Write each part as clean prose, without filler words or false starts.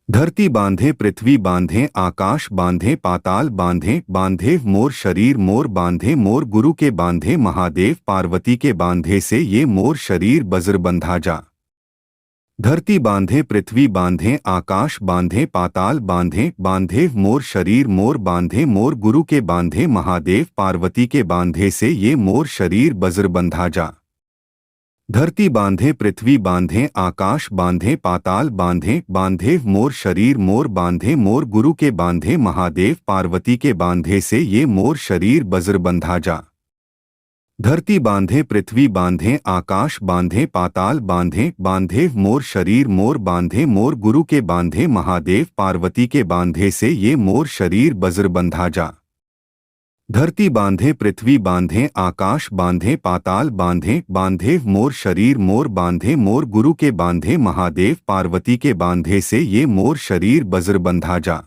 धरती बांधे पृथ्वी बांधे आकाश बांधे पाताल बांधे बांधे मोर शरीर मोर बांधे मोर गुरु के बांधे महादेव पार्वती के बांधे से ये मोर शरीर बज्र बंधा जा। धरती बांधे पृथ्वी बांधे आकाश बांधे पाताल बांधे बांधे मोर शरीर मोर बांधे मोर गुरु के बांधे महादेव पार्वती के बांधे से ये मोर शरीर बज्र बंधा जा। धरती बांधे पृथ्वी बांधे आकाश बांधे पाताल बांधे बांधे मोर शरीर मोर बांधे मोर गुरु के बांधे महादेव पार्वती के बांधे से ये मोर शरीर बज्र बंधा जा। धरती बांधे पृथ्वी बांधे आकाश बांधे पाताल बांधे बांधे मोर शरीर मोर बांधे मोर गुरु के बांधे महादेव पार्वती के बांधे से ये मोर शरीर बज्र बंधा जा। धरती बांधे पृथ्वी बांधे आकाश बांधे पाताल बांधे बांधे मोर शरीर मोर बांधे मोर गुरु के बांधे महादेव पार्वती के बांधे से ये मोर शरीर बज्र बंधा जा।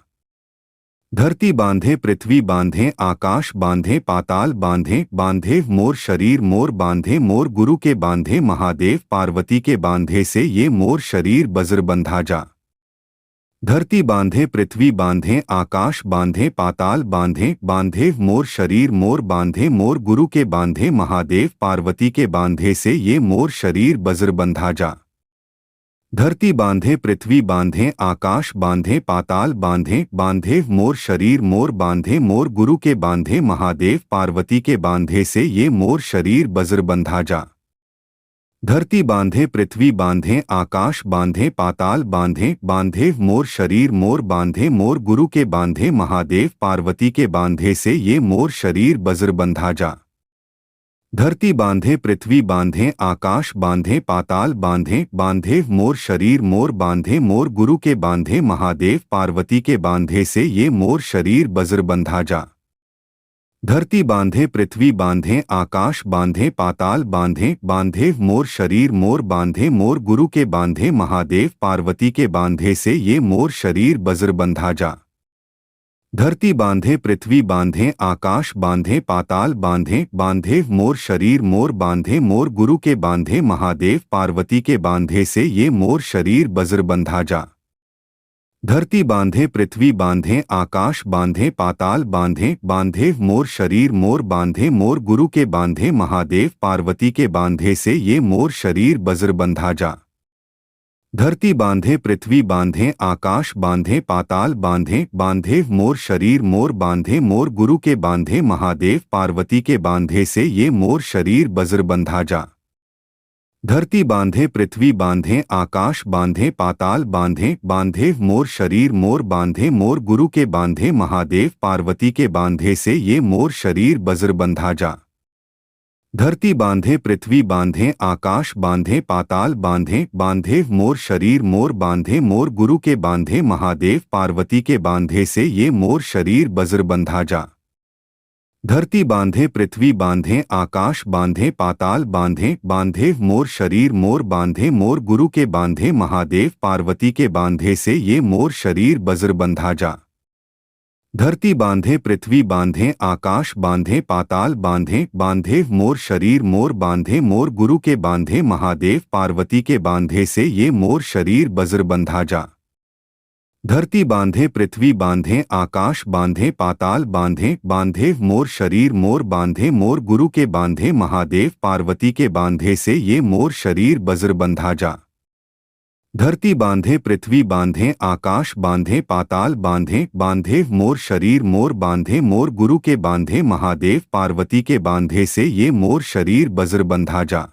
धरती बांधे पृथ्वी बांधे आकाश बांधे पाताल बांधे बांधे मोर शरीर मोर बांधे मोर गुरु के बांधे महादेव पार्वती के बांधे से ये मोर शरीर बज्र बंधा जा। धरती बांधे पृथ्वी बांधे आकाश बांधे पाताल बांधे बांधे मोर शरीर मोर बांधे मोर गुरु के बांधे महादेव पार्वती के बांधे से ये मोर शरीर बज्र बंधा जा। धरती बांधे पृथ्वी बांधे आकाश बांधे पाताल बांधे बांधे मोर शरीर मोर बांधे मोर गुरु के बांधे महादेव पार्वती के बांधे से ये मोर शरीर बज्र बंधा जा। धरती बांधे पृथ्वी बांधे आकाश बांधे पाताल बांधे बांधे मोर शरीर मोर बांधे मोर गुरु के बांधे महादेव पार्वती के बांधे से ये मोर शरीर बज्र बंधा जा। धरती बांधे पृथ्वी बांधे आकाश बांधे पाताल बांधे बांधे मोर शरीर मोर बांधे मोर गुरु के बांधे महादेव पार्वती के बांधे से ये मोर शरीर बज्र बंधा जा। धरती बांधे पृथ्वी बांधे आकाश बांधे पाताल बांधे बांधे मोर शरीर मोर बांधे मोर गुरु के बांधे महादेव पार्वती के बांधे से ये मोर शरीर बज्र बंधा जा। धरती बांधे पृथ्वी बांधे आकाश बांधे पाताल बांधे बांधे मोर शरीर मोर बांधे मोर गुरु के बांधे महादेव पार्वती के बांधे से ये मोर शरीर बज्र बंधा जा। धरती बांधे पृथ्वी बांधे आकाश बांधे पाताल बांधे बांधे मोर शरीर मोर बांधे मोर गुरु के बांधे महादेव पार्वती के बांधे से ये मोर शरीर बज्र बंधा जा। धरती बांधे पृथ्वी बांधे आकाश बांधे पाताल बांधे बांधे मोर शरीर मोर बांधे मोर गुरु के बांधे महादेव पार्वती के बांधे से ये मोर शरीर बज्र बंधा जा। धरती बांधे पृथ्वी बांधे आकाश बांधे पाताल बांधे बांधे मोर शरीर मोर बांधे मोर गुरु के बांधे महादेव पार्वती के बांधे से ये मोर शरीर बज्र बंधा जा। धरती बांधे पृथ्वी बांधे आकाश बांधे पाताल बांधे बांधे मोर शरीर मोर बांधे मोर गुरु के बांधे महादेव पार्वती के बांधे से ये मोर शरीर बज्र बंधा जा। धरती बांधे पृथ्वी बांधे आकाश बांधे पाताल बांधे बांधे मोर शरीर मोर बांधे मोर गुरु के बांधे महादेव पार्वती के बांधे से ये मोर शरीर बज्र बंधा जा। धरती बांधे पृथ्वी बांधे आकाश बांधे पाताल बांधे बांधे मोर शरीर मोर बांधे मोर गुरु के बांधे महादेव पार्वती के बांधे से ये मोर शरीर बज्र बंधा जा। धरती बांधे पृथ्वी बांधे आकाश बांधे पाताल बांधे बांधे मोर शरीर मोर बांधे मोर गुरु के बांधे महादेव पार्वती के बांधे से ये मोर शरीर बज्र बंधा जा। धरती बांधे पृथ्वी बांधे आकाश बांधे पाताल बांधे बांधे मोर शरीर मोर बांधे मोर गुरु के बांधे महादेव पार्वती के बांधे से ये मोर शरीर बज्र बंधा जा।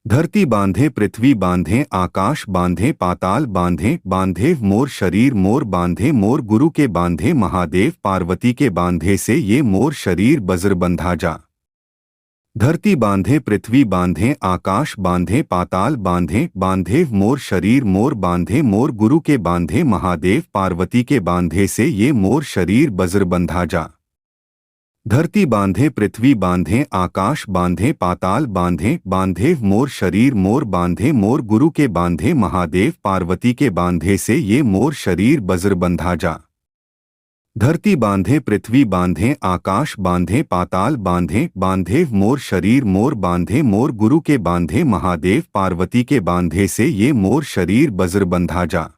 धरती बांधे पृथ्वी बांधे आकाश बांधे पाताल बांधे बांधे मोर शरीर मोर बांधे मोर गुरु के बांधे महादेव पार्वती के बांधे से ये मोर शरीर बज्र बंधा जा। धरती बांधे पृथ्वी बांधे आकाश बांधे पाताल बांधे बांधे मोर शरीर मोर बांधे मोर गुरु के बांधे महादेव पार्वती के बांधे से ये मोर शरीर बज्र बंधा जा। धरती बांधे पृथ्वी बांधे आकाश बांधे पाताल बांधे बांधे मोर शरीर मोर बांधे मोर गुरु के बांधे महादेव पार्वती के बांधे से ये मोर शरीर बज्र बंधा जा। धरती बांधे पृथ्वी बांधे आकाश बांधे पाताल बांधे बांधे मोर शरीर मोर बांधे मोर गुरु के बांधे महादेव पार्वती के बांधे से ये मोर शरीर बज्र बंधा जा।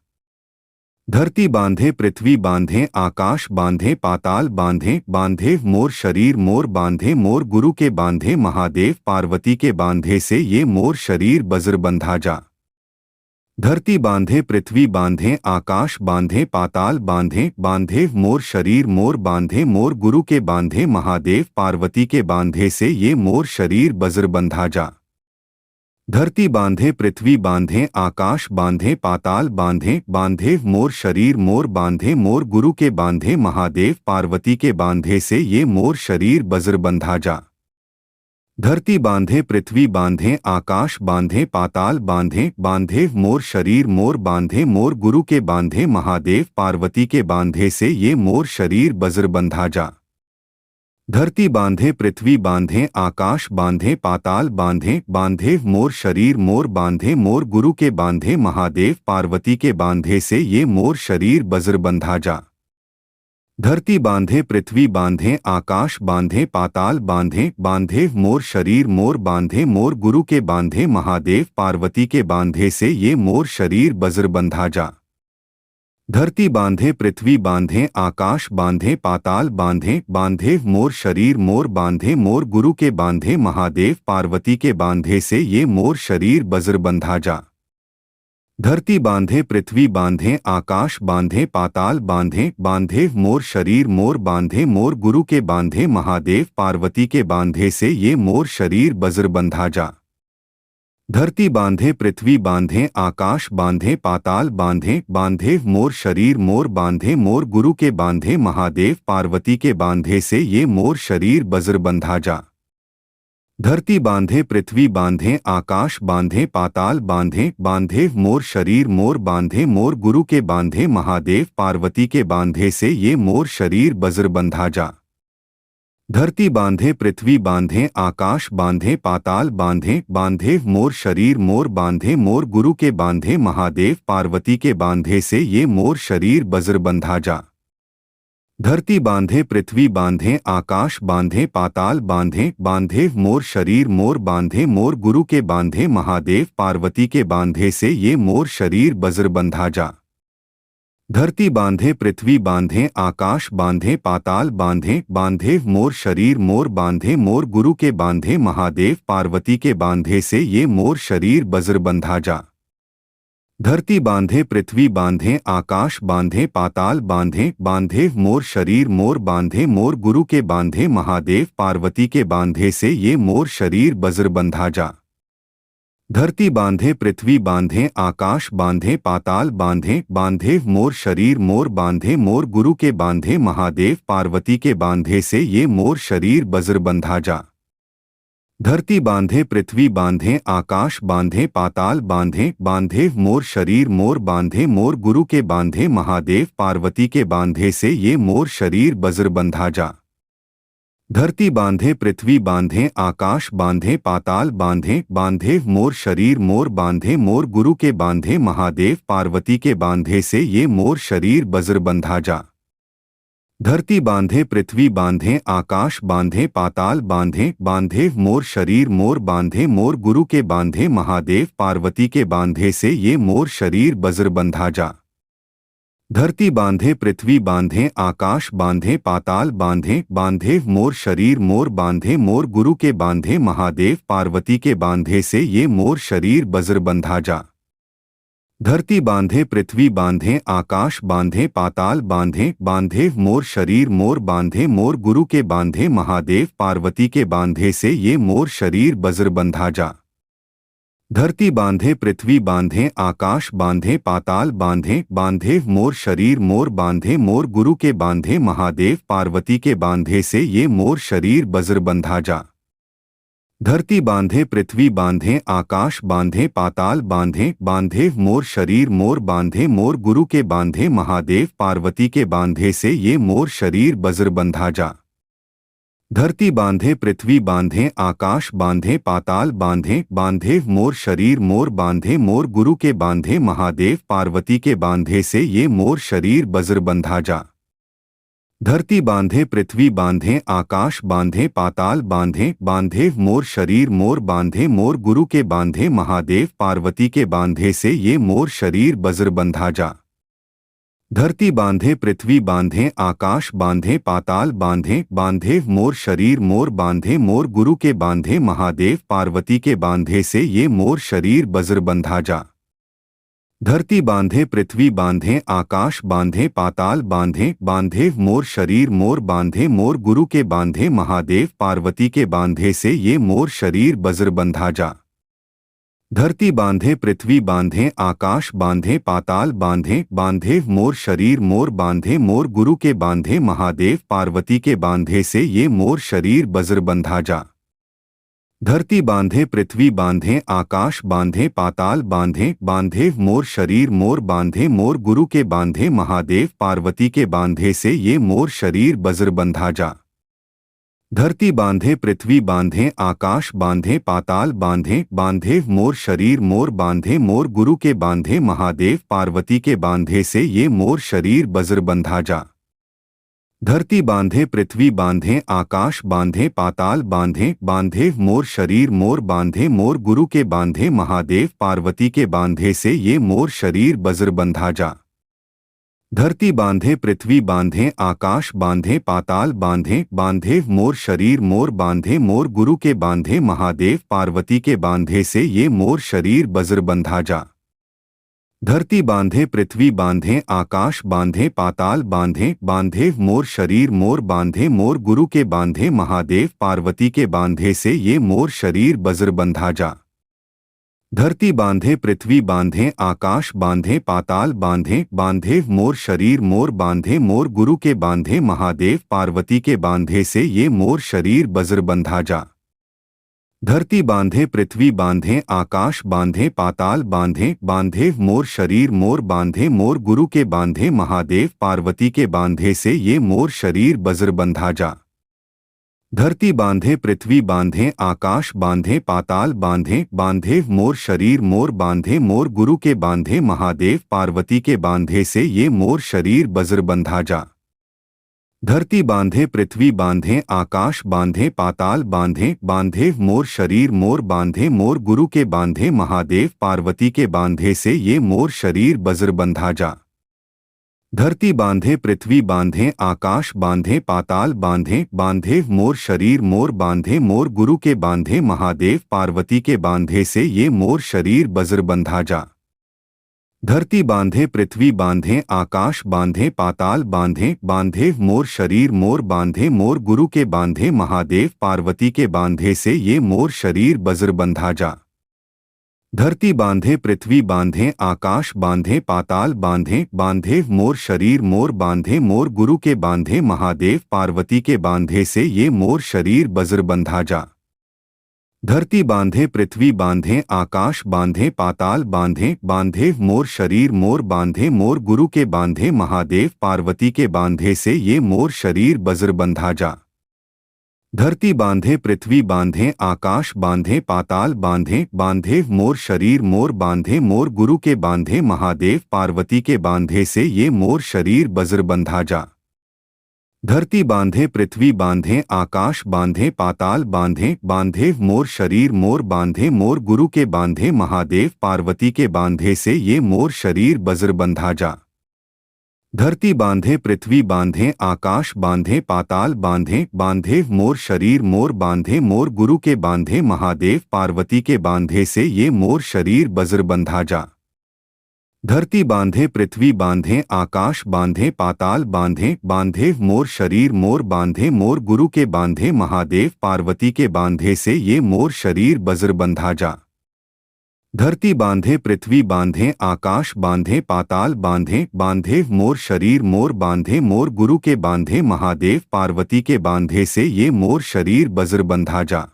धरती बांधे पृथ्वी बांधे आकाश बांधे पाताल बांधे बांधे मोर शरीर मोर बांधे मोर गुरु के बांधे महादेव पार्वती के बांधे से ये मोर शरीर बज्र बंधा जा। धरती बांधे पृथ्वी बांधे आकाश बांधे पाताल बांधे बांधे मोर शरीर मोर बांधे मोर गुरु के बांधे महादेव पार्वती के बांधे से ये मोर शरीर बज्र बंधा जा। धरती बांधे पृथ्वी बांधे आकाश बांधे पाताल बांधे बांधे मोर शरीर मोर बांधे मोर गुरु के बांधे महादेव पार्वती के बांधे से ये मोर शरीर बज्र बंधा जा। धरती बांधे पृथ्वी बांधे आकाश बांधे पाताल बांधे बांधे मोर शरीर मोर बांधे मोर गुरु के बांधे महादेव पार्वती के बांधे से ये मोर शरीर बज्र बंधा जा। धरती बांधे पृथ्वी बांधे आकाश बांधे पाताल बांधे बांधे मोर शरीर मोर बांधे मोर गुरु के बांधे महादेव पार्वती के बांधे से ये मोर शरीर बज्र बंधा जा। धरती बांधे पृथ्वी बांधे आकाश बांधे पाताल बांधे बांधे मोर शरीर मोर बांधे मोर गुरु के बांधे महादेव पार्वती के बांधे से ये मोर शरीर बज्र बंधा जा। धरती बांधे पृथ्वी बांधे आकाश बांधे पाताल बांधे बांधे मोर शरीर मोर बांधे मोर गुरु के बांधे महादेव पार्वती के बांधे से ये मोर शरीर बज्र बंधा जा। धरती बांधे पृथ्वी बांधे आकाश बांधे पाताल बांधे बांधे मोर शरीर मोर बांधे मोर गुरु के बांधे महादेव पार्वती के बांधे से ये मोर शरीर बज्र बंधा जा। धरती बांधे पृथ्वी बांधे आकाश बांधे पाताल बांधे बांधे मोर शरीर मोर बांधे मोर गुरु के बांधे महादेव पार्वती के बांधे से ये मोर शरीर बज्र बंधा जा। धरती बांधे पृथ्वी बांधे आकाश बांधे पाताल बांधे बांधे मोर शरीर मोर बांधे मोर गुरु के बांधे महादेव पार्वती के बांधे से ये मोर शरीर बज्र बंधा जा। धरती बांधे पृथ्वी बांधे आकाश बांधे पाताल बांधे बांधे मोर शरीर मोर बांधे मोर गुरु के बांधे महादेव पार्वती के बांधे से ये मोर शरीर बज्र बंधा जा। धरती बांधे पृथ्वी बांधे आकाश बांधे पाताल बांधे बांधे मोर शरीर मोर बांधे मोर गुरु के बांधे महादेव पार्वती के बांधे से ये मोर शरीर बज्र बंधा जा। धरती बांधे पृथ्वी बांधे आकाश बांधे पाताल बांधे बांधे मोर शरीर मोर बांधे मोर गुरु के बांधे महादेव पार्वती के बांधे से ये मोर शरीर बज्र बंधा जा। धरती बांधे पृथ्वी बांधे आकाश बांधे पाताल बांधे बांधे मोर शरीर मोर बांधे मोर गुरु के बांधे महादेव पार्वती के बांधे से ये मोर शरीर बज्र बंधा जा। धरती बांधे पृथ्वी बांधे आकाश बांधे पाताल बांधे बांधे मोर शरीर मोर बांधे मोर गुरु के बांधे महादेव पार्वती के बांधे से ये मोर शरीर बज्र बंधा जा। धरती बांधे पृथ्वी बांधे आकाश बांधे पाताल बांधे बांधे मोर शरीर मोर बांधे मोर गुरु के बांधे महादेव पार्वती के बांधे से ये मोर शरीर बज्र बंधा जा। धरती बांधे पृथ्वी बांधे आकाश बांधे पाताल बांधे बांधे मोर शरीर मोर बांधे मोर गुरु के बांधे महादेव पार्वती के बांधे से ये मोर शरीर बज्र बंधा जा। धरती बांधे पृथ्वी बांधे आकाश बांधे पाताल बांधे बांधे मोर शरीर मोर बांधे मोर गुरु के बांधे महादेव पार्वती के बांधे से ये मोर शरीर बज्र बंधा जा। धरती बांधे पृथ्वी बांधे आकाश बांधे पाताल बांधे बांधे मोर शरीर मोर बांधे मोर गुरु के बांधे महादेव पार्वती के बांधे से ये मोर शरीर बज्र बंधा जा। धरती बांधे पृथ्वी बांधे आकाश बांधे पाताल बांधे बांधे मोर शरीर मोर बांधे मोर गुरु के बांधे महादेव पार्वती के बांधे से ये मोर शरीर बज्र बंधा जा। धरती बांधे पृथ्वी बांधे आकाश बांधे पाताल बांधे बांधे मोर शरीर मोर बांधे मोर गुरु के बांधे महादेव पार्वती के बांधे से ये मोर शरीर बज्र बंधा जा। धरती बांधे पृथ्वी बांधे आकाश बांधे पाताल बांधे बांधे मोर शरीर मोर बांधे मोर गुरु के बांधे महादेव पार्वती के बांधे से ये मोर शरीर बज्र बंधा जा। धरती बांधे पृथ्वी बांधे आकाश बांधे पाताल बांधे बांधे मोर शरीर मोर बांधे मोर गुरु के बांधे महादेव पार्वती के बांधे से ये मोर शरीर बज्र बंधा जा। धरती बांधे पृथ्वी बांधे आकाश बांधे पाताल बांधे बांधे मोर शरीर मोर बांधे मोर गुरु के बांधे महादेव पार्वती के बांधे से ये मोर शरीर बज्र बंधा जा। धरती बांधे पृथ्वी बांधे आकाश बांधे पाताल बांधे बांधे मोर शरीर मोर बांधे मोर गुरु के बांधे महादेव पार्वती के बांधे से ये मोर शरीर बज्र बंधा जा। धरती बांधे पृथ्वी बांधे आकाश बांधे पाताल बांधे बांधे मोर शरीर मोर बांधे मोर गुरु के बांधे महादेव पार्वती के बांधे से ये मोर शरीर बज्र बंधा जा। धरती बांधे पृथ्वी बांधे आकाश बांधे पाताल बांधे बांधे मोर शरीर मोर बांधे मोर गुरु के बांधे महादेव पार्वती के बांधे से ये मोर शरीर बज्र बंधा जा। धरती बांधे पृथ्वी बांधे आकाश बांधे पाताल बांधे बांधे मोर शरीर मोर बांधे मोर गुरु के बांधे महादेव पार्वती के बांधे से ये मोर शरीर बज्र बंधा जा। धरती बांधे पृथ्वी बांधे आकाश बांधे पाताल बांधे बांधे मोर शरीर मोर बांधे मोर गुरु के बांधे महादेव पार्वती के बांधे से ये मोर शरीर बज्र बंधा जा। धरती बांधे पृथ्वी बांधे आकाश बांधे पाताल बांधे बांधे मोर शरीर मोर बांधे मोर गुरु के बांधे महादेव पार्वती के बांधे से ये मोर शरीर बज्र बंधा जा। धरती बांधे पृथ्वी बांधे आकाश बांधे पाताल बांधे बांधे मोर शरीर मोर बांधे मोर गुरु के बांधे महादेव पार्वती के बांधे से ये मोर शरीर बज्र बंधा जा। धरती बांधे पृथ्वी बांधे आकाश बांधे पाताल बांधे बांधे मोर शरीर मोर बांधे मोर गुरु के बांधे महादेव पार्वती के बांधे से ये मोर शरीर बज्र बंधा जा। धरती बांधे पृथ्वी बांधे आकाश बांधे पाताल बांधे बांधे मोर शरीर मोर बांधे मोर गुरु के बांधे महादेव पार्वती के बांधे से ये मोर शरीर बज्र बंधा जा। धरती बांधे पृथ्वी बांधे आकाश बांधे पाताल बांधे बांधे मोर शरीर मोर बांधे मोर गुरु के बांधे महादेव पार्वती के बांधे से ये मोर शरीर बज्र बंधा जा। धरती बांधे पृथ्वी बांधे आकाश बांधे पाताल बांधे बांधे मोर शरीर मोर बांधे मोर गुरु के बांधे महादेव पार्वती के बांधे से ये मोर शरीर बज्र बंधा जा। धरती बांधे पृथ्वी बांधे आकाश बांधे पाताल बांधे बांधे मोर शरीर मोर बांधे मोर गुरु के बांधे महादेव पार्वती के बांधे से ये मोर शरीर बज्र बंधा जा। धरती बांधे पृथ्वी बांधे आकाश बांधे पाताल बांधे बांधे मोर शरीर मोर बांधे मोर गुरु के बांधे महादेव पार्वती के बांधे से ये मोर शरीर बज्र बंधा जा। धरती बांधे पृथ्वी बांधे आकाश बांधे पाताल बांधे बांधे मोर शरीर मोर बांधे मोर गुरु के बांधे महादेव पार्वती के बांधे से ये मोर शरीर बज्र बंधा जा। धरती बांधे पृथ्वी बांधे आकाश बांधे पाताल बांधे बांधे मोर शरीर मोर बांधे मोर गुरु के बांधे महादेव पार्वती के बांधे से ये मोर शरीर बज्र बंधा जा। धरती बांधे पृथ्वी बांधे आकाश बांधे पाताल बांधे बांधे मोर शरीर मोर बांधे मोर गुरु के बांधे महादेव पार्वती के बांधे से ये मोर शरीर बज्र बंधा जा। धरती बांधे पृथ्वी बांधे आकाश बांधे पाताल बांधे बांधे मोर शरीर मोर बांधे मोर गुरु के बांधे महादेव पार्वती के बांधे से ये मोर शरीर बज्र बंधा जा। धरती बांधे पृथ्वी बांधे आकाश बांधे पाताल बांधे बांधे मोर शरीर मोर बांधे मोर गुरु के बांधे महादेव पार्वती के बांधे से ये मोर शरीर बज्र बंधा जा। धरती बांधे पृथ्वी बांधे आकाश बांधे पाताल बांधे बांधे मोर शरीर मोर बांधे मोर गुरु के बांधे महादेव पार्वती के बांधे से ये मोर शरीर बज्र बंधा जा। धरती बांधे पृथ्वी बांधे आकाश बांधे पाताल बांधे बांधे मोर शरीर मोर बांधे मोर गुरु के बांधे महादेव पार्वती के बांधे से ये मोर शरीर बज्र बंधा जा। धरती बांधे पृथ्वी बांधे आकाश बांधे पाताल बांधे बांधे मोर शरीर मोर बांधे मोर गुरु के बांधे महादेव पार्वती के बांधे से ये मोर शरीर बज्र बंधा जा।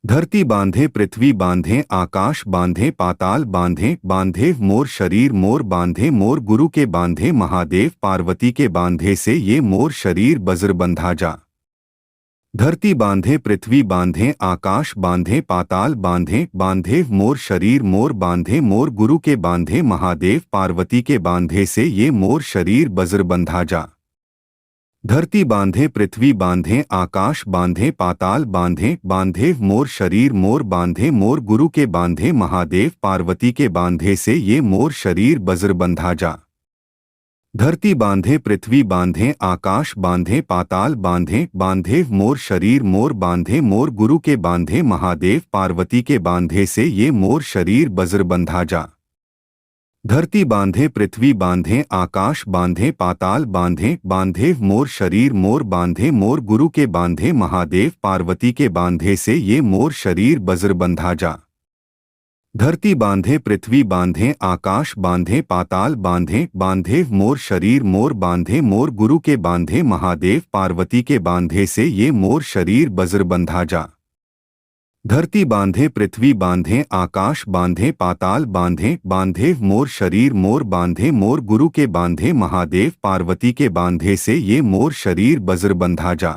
धरती बांधे पृथ्वी बांधे आकाश बांधे पाताल बांधे बांधे मोर शरीर मोर बांधे मोर गुरु के बांधे महादेव पार्वती के बांधे से ये मोर शरीर बज्र बंधा जा। धरती बांधे पृथ्वी बांधे आकाश बांधे पाताल बांधे बांधे मोर शरीर मोर बांधे मोर गुरु के बांधे महादेव पार्वती के बांधे से ये मोर शरीर बज्र बंधा जा। धरती बांधे पृथ्वी बांधे आकाश बांधे पाताल बांधे बांधे मोर शरीर मोर बांधे मोर गुरु के बांधे महादेव पार्वती के बांधे से ये मोर शरीर बज्र बंधा जा। धरती बांधे पृथ्वी बांधे आकाश बांधे पाताल बांधे बांधे मोर शरीर मोर बांधे मोर गुरु के बांधे महादेव पार्वती के बांधे से ये मोर शरीर बज्र बंधा जा। धरती बांधे पृथ्वी बांधे आकाश बांधे पाताल बांधे बांधे मोर शरीर मोर बांधे मोर गुरु के बांधे महादेव पार्वती के बांधे से ये मोर शरीर बज्र बंधा जा। धरती बांधे पृथ्वी बांधे आकाश बांधे पाताल बांधे बांधे मोर शरीर मोर बांधे मोर गुरु के बांधे महादेव पार्वती के बांधे से ये मोर शरीर बज्र बंधा जा। धरती बांधे पृथ्वी बांधे आकाश बांधे पाताल बांधे बांधे मोर शरीर मोर बांधे मोर गुरु के बांधे महादेव पार्वती के बांधे से ये मोर शरीर बज्र बंधा जा।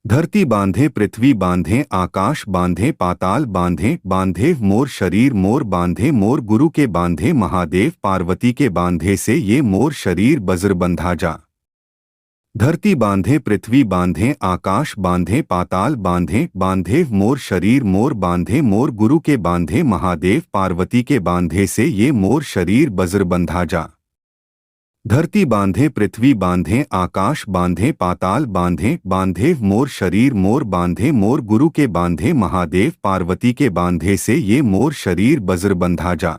धरती बांधे पृथ्वी बांधे आकाश बांधे पाताल बांधे बांधे मोर शरीर मोर बांधे मोर गुरु के बांधे महादेव पार्वती के बांधे से ये मोर शरीर बज्र बंधा जा। धरती बांधे पृथ्वी बांधे आकाश बांधे पाताल बांधे बांधे मोर शरीर मोर बांधे मोर गुरु के बांधे महादेव पार्वती के बांधे से ये मोर शरीर बज्र बंधा जा। धरती बांधे पृथ्वी बांधे आकाश बांधे पाताल बांधे बांधे मोर शरीर मोर बांधे मोर गुरु के बांधे महादेव पार्वती के बांधे से ये मोर शरीर बज्र बंधा जा।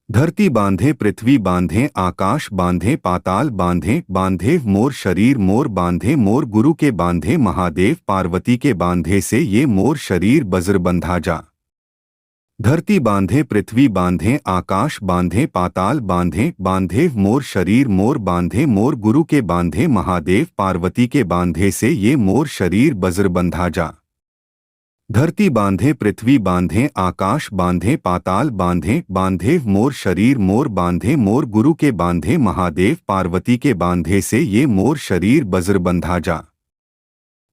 धरती बांधे पृथ्वी बांधे आकाश बांधे पाताल बांधे बांधे मोर शरीर मोर बांधे मोर गुरु के बांधे महादेव पार्वती के बांधे से ये मोर शरीर बज्र बंधा जा। धरती बांधे पृथ्वी बांधे आकाश बांधे पाताल बांधे बांधे मोर शरीर मोर बांधे मोर गुरु के बांधे महादेव पार्वती के बांधे से ये मोर शरीर बज्र बंधा जा। धरती बांधे पृथ्वी बांधे आकाश बांधे पाताल बांधे बांधे मोर शरीर मोर बांधे मोर गुरु के बांधे महादेव पार्वती के बांधे से ये मोर शरीर बज्र बंधा जा।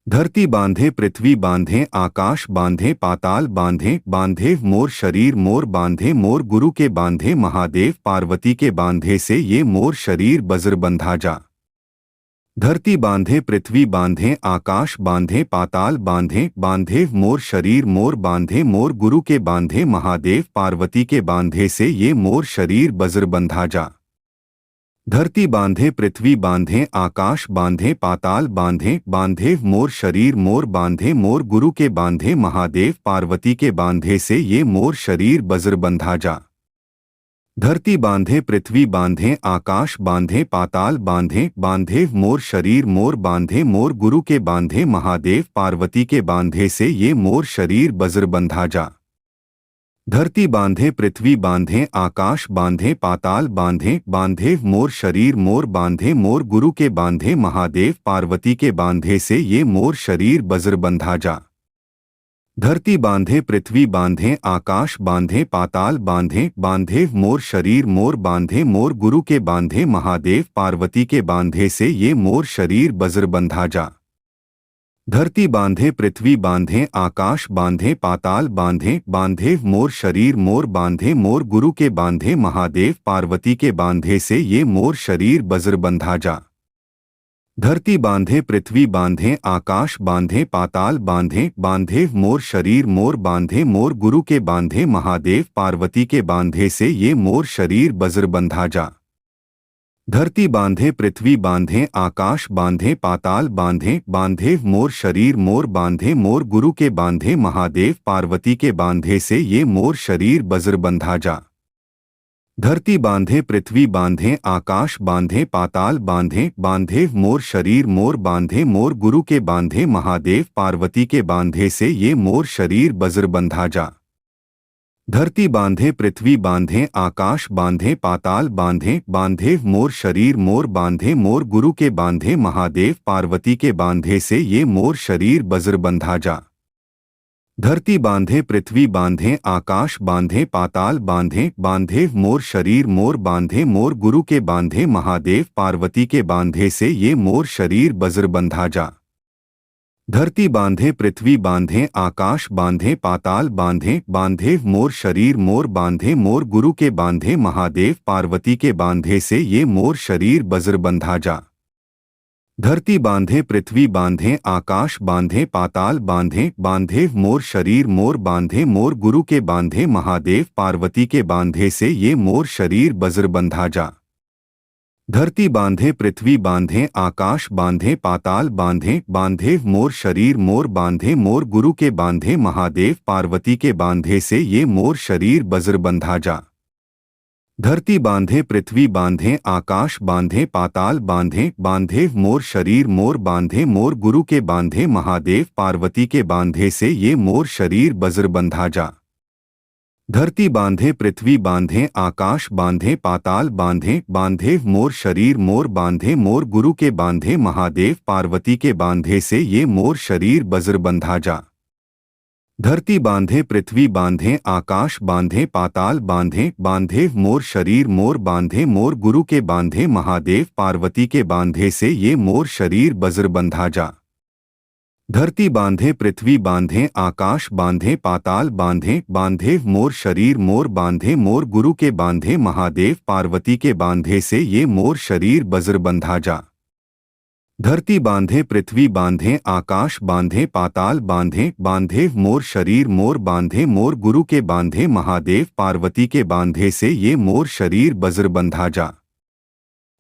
धरती बांधे पृथ्वी बांधे आकाश बांधे पाताल बांधे बांधे मोर शरीर मोर बांधे मोर गुरु के बांधे महादेव पार्वती के बांधे से ये मोर शरीर बज्र बंधा जा। धरती बांधे पृथ्वी बांधे आकाश बांधे पाताल बांधे बांधे मोर शरीर मोर बांधे मोर गुरु के बांधे महादेव पार्वती के बांधे से ये मोर शरीर बज्र बंधा जा। धरती बांधे पृथ्वी बांधे आकाश बांधे पाताल बांधे बांधे मोर शरीर मोर बांधे मोर गुरु के बांधे महादेव पार्वती के बांधे से ये मोर शरीर बज्र बंधा जा। धरती बांधे पृथ्वी बांधे आकाश बांधे पाताल बांधे बांधे मोर शरीर मोर बांधे मोर गुरु के बांधे महादेव पार्वती के बांधे से ये मोर शरीर बज्र बंधा जा। धरती बांधे पृथ्वी बांधे आकाश बांधे पाताल बांधे बांधे मोर शरीर मोर बांधे मोर गुरु के बांधे महादेव पार्वती के बांधे से ये मोर शरीर बज्र बंधा जा। धरती बांधे पृथ्वी बांधे आकाश बांधे पाताल बांधे बांधे मोर शरीर मोर बांधे मोर गुरु के बांधे महादेव पार्वती के बांधे से ये मोर शरीर बज्र बंधा जा। धरती बांधे पृथ्वी बांधे आकाश बांधे पाताल बांधे बांधे मोर शरीर मोर बांधे मोर गुरु के बांधे महादेव पार्वती के बांधे से ये मोर शरीर बज्र बंधा जा। धरती बांधे पृथ्वी बांधे आकाश बांधे पाताल बांधे बांधे मोर शरीर मोर बांधे मोर गुरु के बांधे महादेव पार्वती के बांधे से ये मोर शरीर बज्र बंधा जा। धरती बांधे पृथ्वी बांधे आकाश बांधे पाताल बांधे बांधे मोर शरीर मोर बांधे मोर गुरु के बांधे महादेव पार्वती के बांधे से ये मोर शरीर बज्र बंधा जा। धरती बांधे पृथ्वी बांधे आकाश बांधे पाताल बांधे बांधे मोर शरीर मोर बांधे मोर गुरु के बांधे महादेव पार्वती के बांधे से ये मोर शरीर बज्र बंधा जा। धरती बांधे पृथ्वी बांधे आकाश बांधे पाताल बांधे बांधे मोर शरीर मोर बांधे मोर गुरु के बांधे महादेव पार्वती के बांधे से ये मोर शरीर बज्र बंधा जा। धरती बांधे पृथ्वी बांधे आकाश बांधे पाताल बांधे बांधे मोर शरीर मोर बांधे मोर गुरु के बांधे महादेव पार्वती के बांधे से ये मोर शरीर बज्र बंधा जा। धरती बांधे पृथ्वी बांधे आकाश बांधे पाताल बांधे बांधे मोर शरीर मोर बांधे मोर गुरु के बांधे महादेव पार्वती के बांधे से ये मोर शरीर बज्र बंधा जा। धरती बांधे पृथ्वी बांधे आकाश बांधे पाताल बांधे बांधे मोर शरीर मोर बांधे मोर गुरु के बांधे महादेव पार्वती के बांधे से ये मोर शरीर बज्र बंधा जा। धरती बांधे पृथ्वी बांधे आकाश बांधे पाताल बांधे बांधे मोर शरीर मोर बांधे मोर गुरु के बांधे महादेव पार्वती के बांधे से ये मोर शरीर बज्र बंधा जा। धरती बांधे पृथ्वी बांधे आकाश बांधे पाताल बांधे बांधे मोर शरीर मोर बांधे मोर गुरु के बांधे महादेव पार्वती के बांधे से ये मोर शरीर बज्र बंधा जा। धरती बांधे पृथ्वी बांधे आकाश बांधे पाताल बांधे बांधे मोर शरीर मोर बांधे मोर गुरु के बांधे महादेव पार्वती के बांधे से ये मोर शरीर बज्र बंधा जा। धरती बांधे पृथ्वी बांधे आकाश बांधे पाताल बांधे बांधे मोर शरीर मोर बांधे मोर गुरु के बांधे महादेव पार्वती के बांधे से ये मोर शरीर बज्र बंधा जा। धरती बांधे पृथ्वी बांधे आकाश बांधे पाताल बांधे बांधे मोर शरीर मोर बांधे मोर गुरु के बांधे महादेव पार्वती के बांधे से ये मोर शरीर बज्र बंधा जा। धरती बांधे पृथ्वी बांधे आकाश बांधे पाताल बांधे बांधे मोर शरीर मोर बांधे मोर गुरु के बांधे महादेव पार्वती के बांधे से ये मोर शरीर बज्र बंधा जा।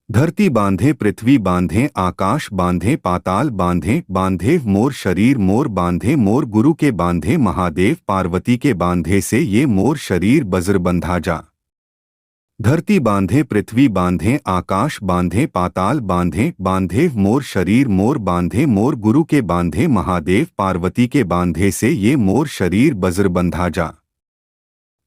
धरती बांधे पृथ्वी बांधे आकाश बांधे पाताल बांधे बांधे मोर शरीर मोर बांधे मोर गुरु के बांधे महादेव पार्वती के बांधे से ये मोर शरीर बज्र बंधा जा। धरती बांधे पृथ्वी बांधे आकाश बांधे पाताल बांधे बांधे मोर शरीर मोर बांधे मोर गुरु के बांधे महादेव पार्वती के बांधे से ये मोर शरीर बज्र बंधा जा।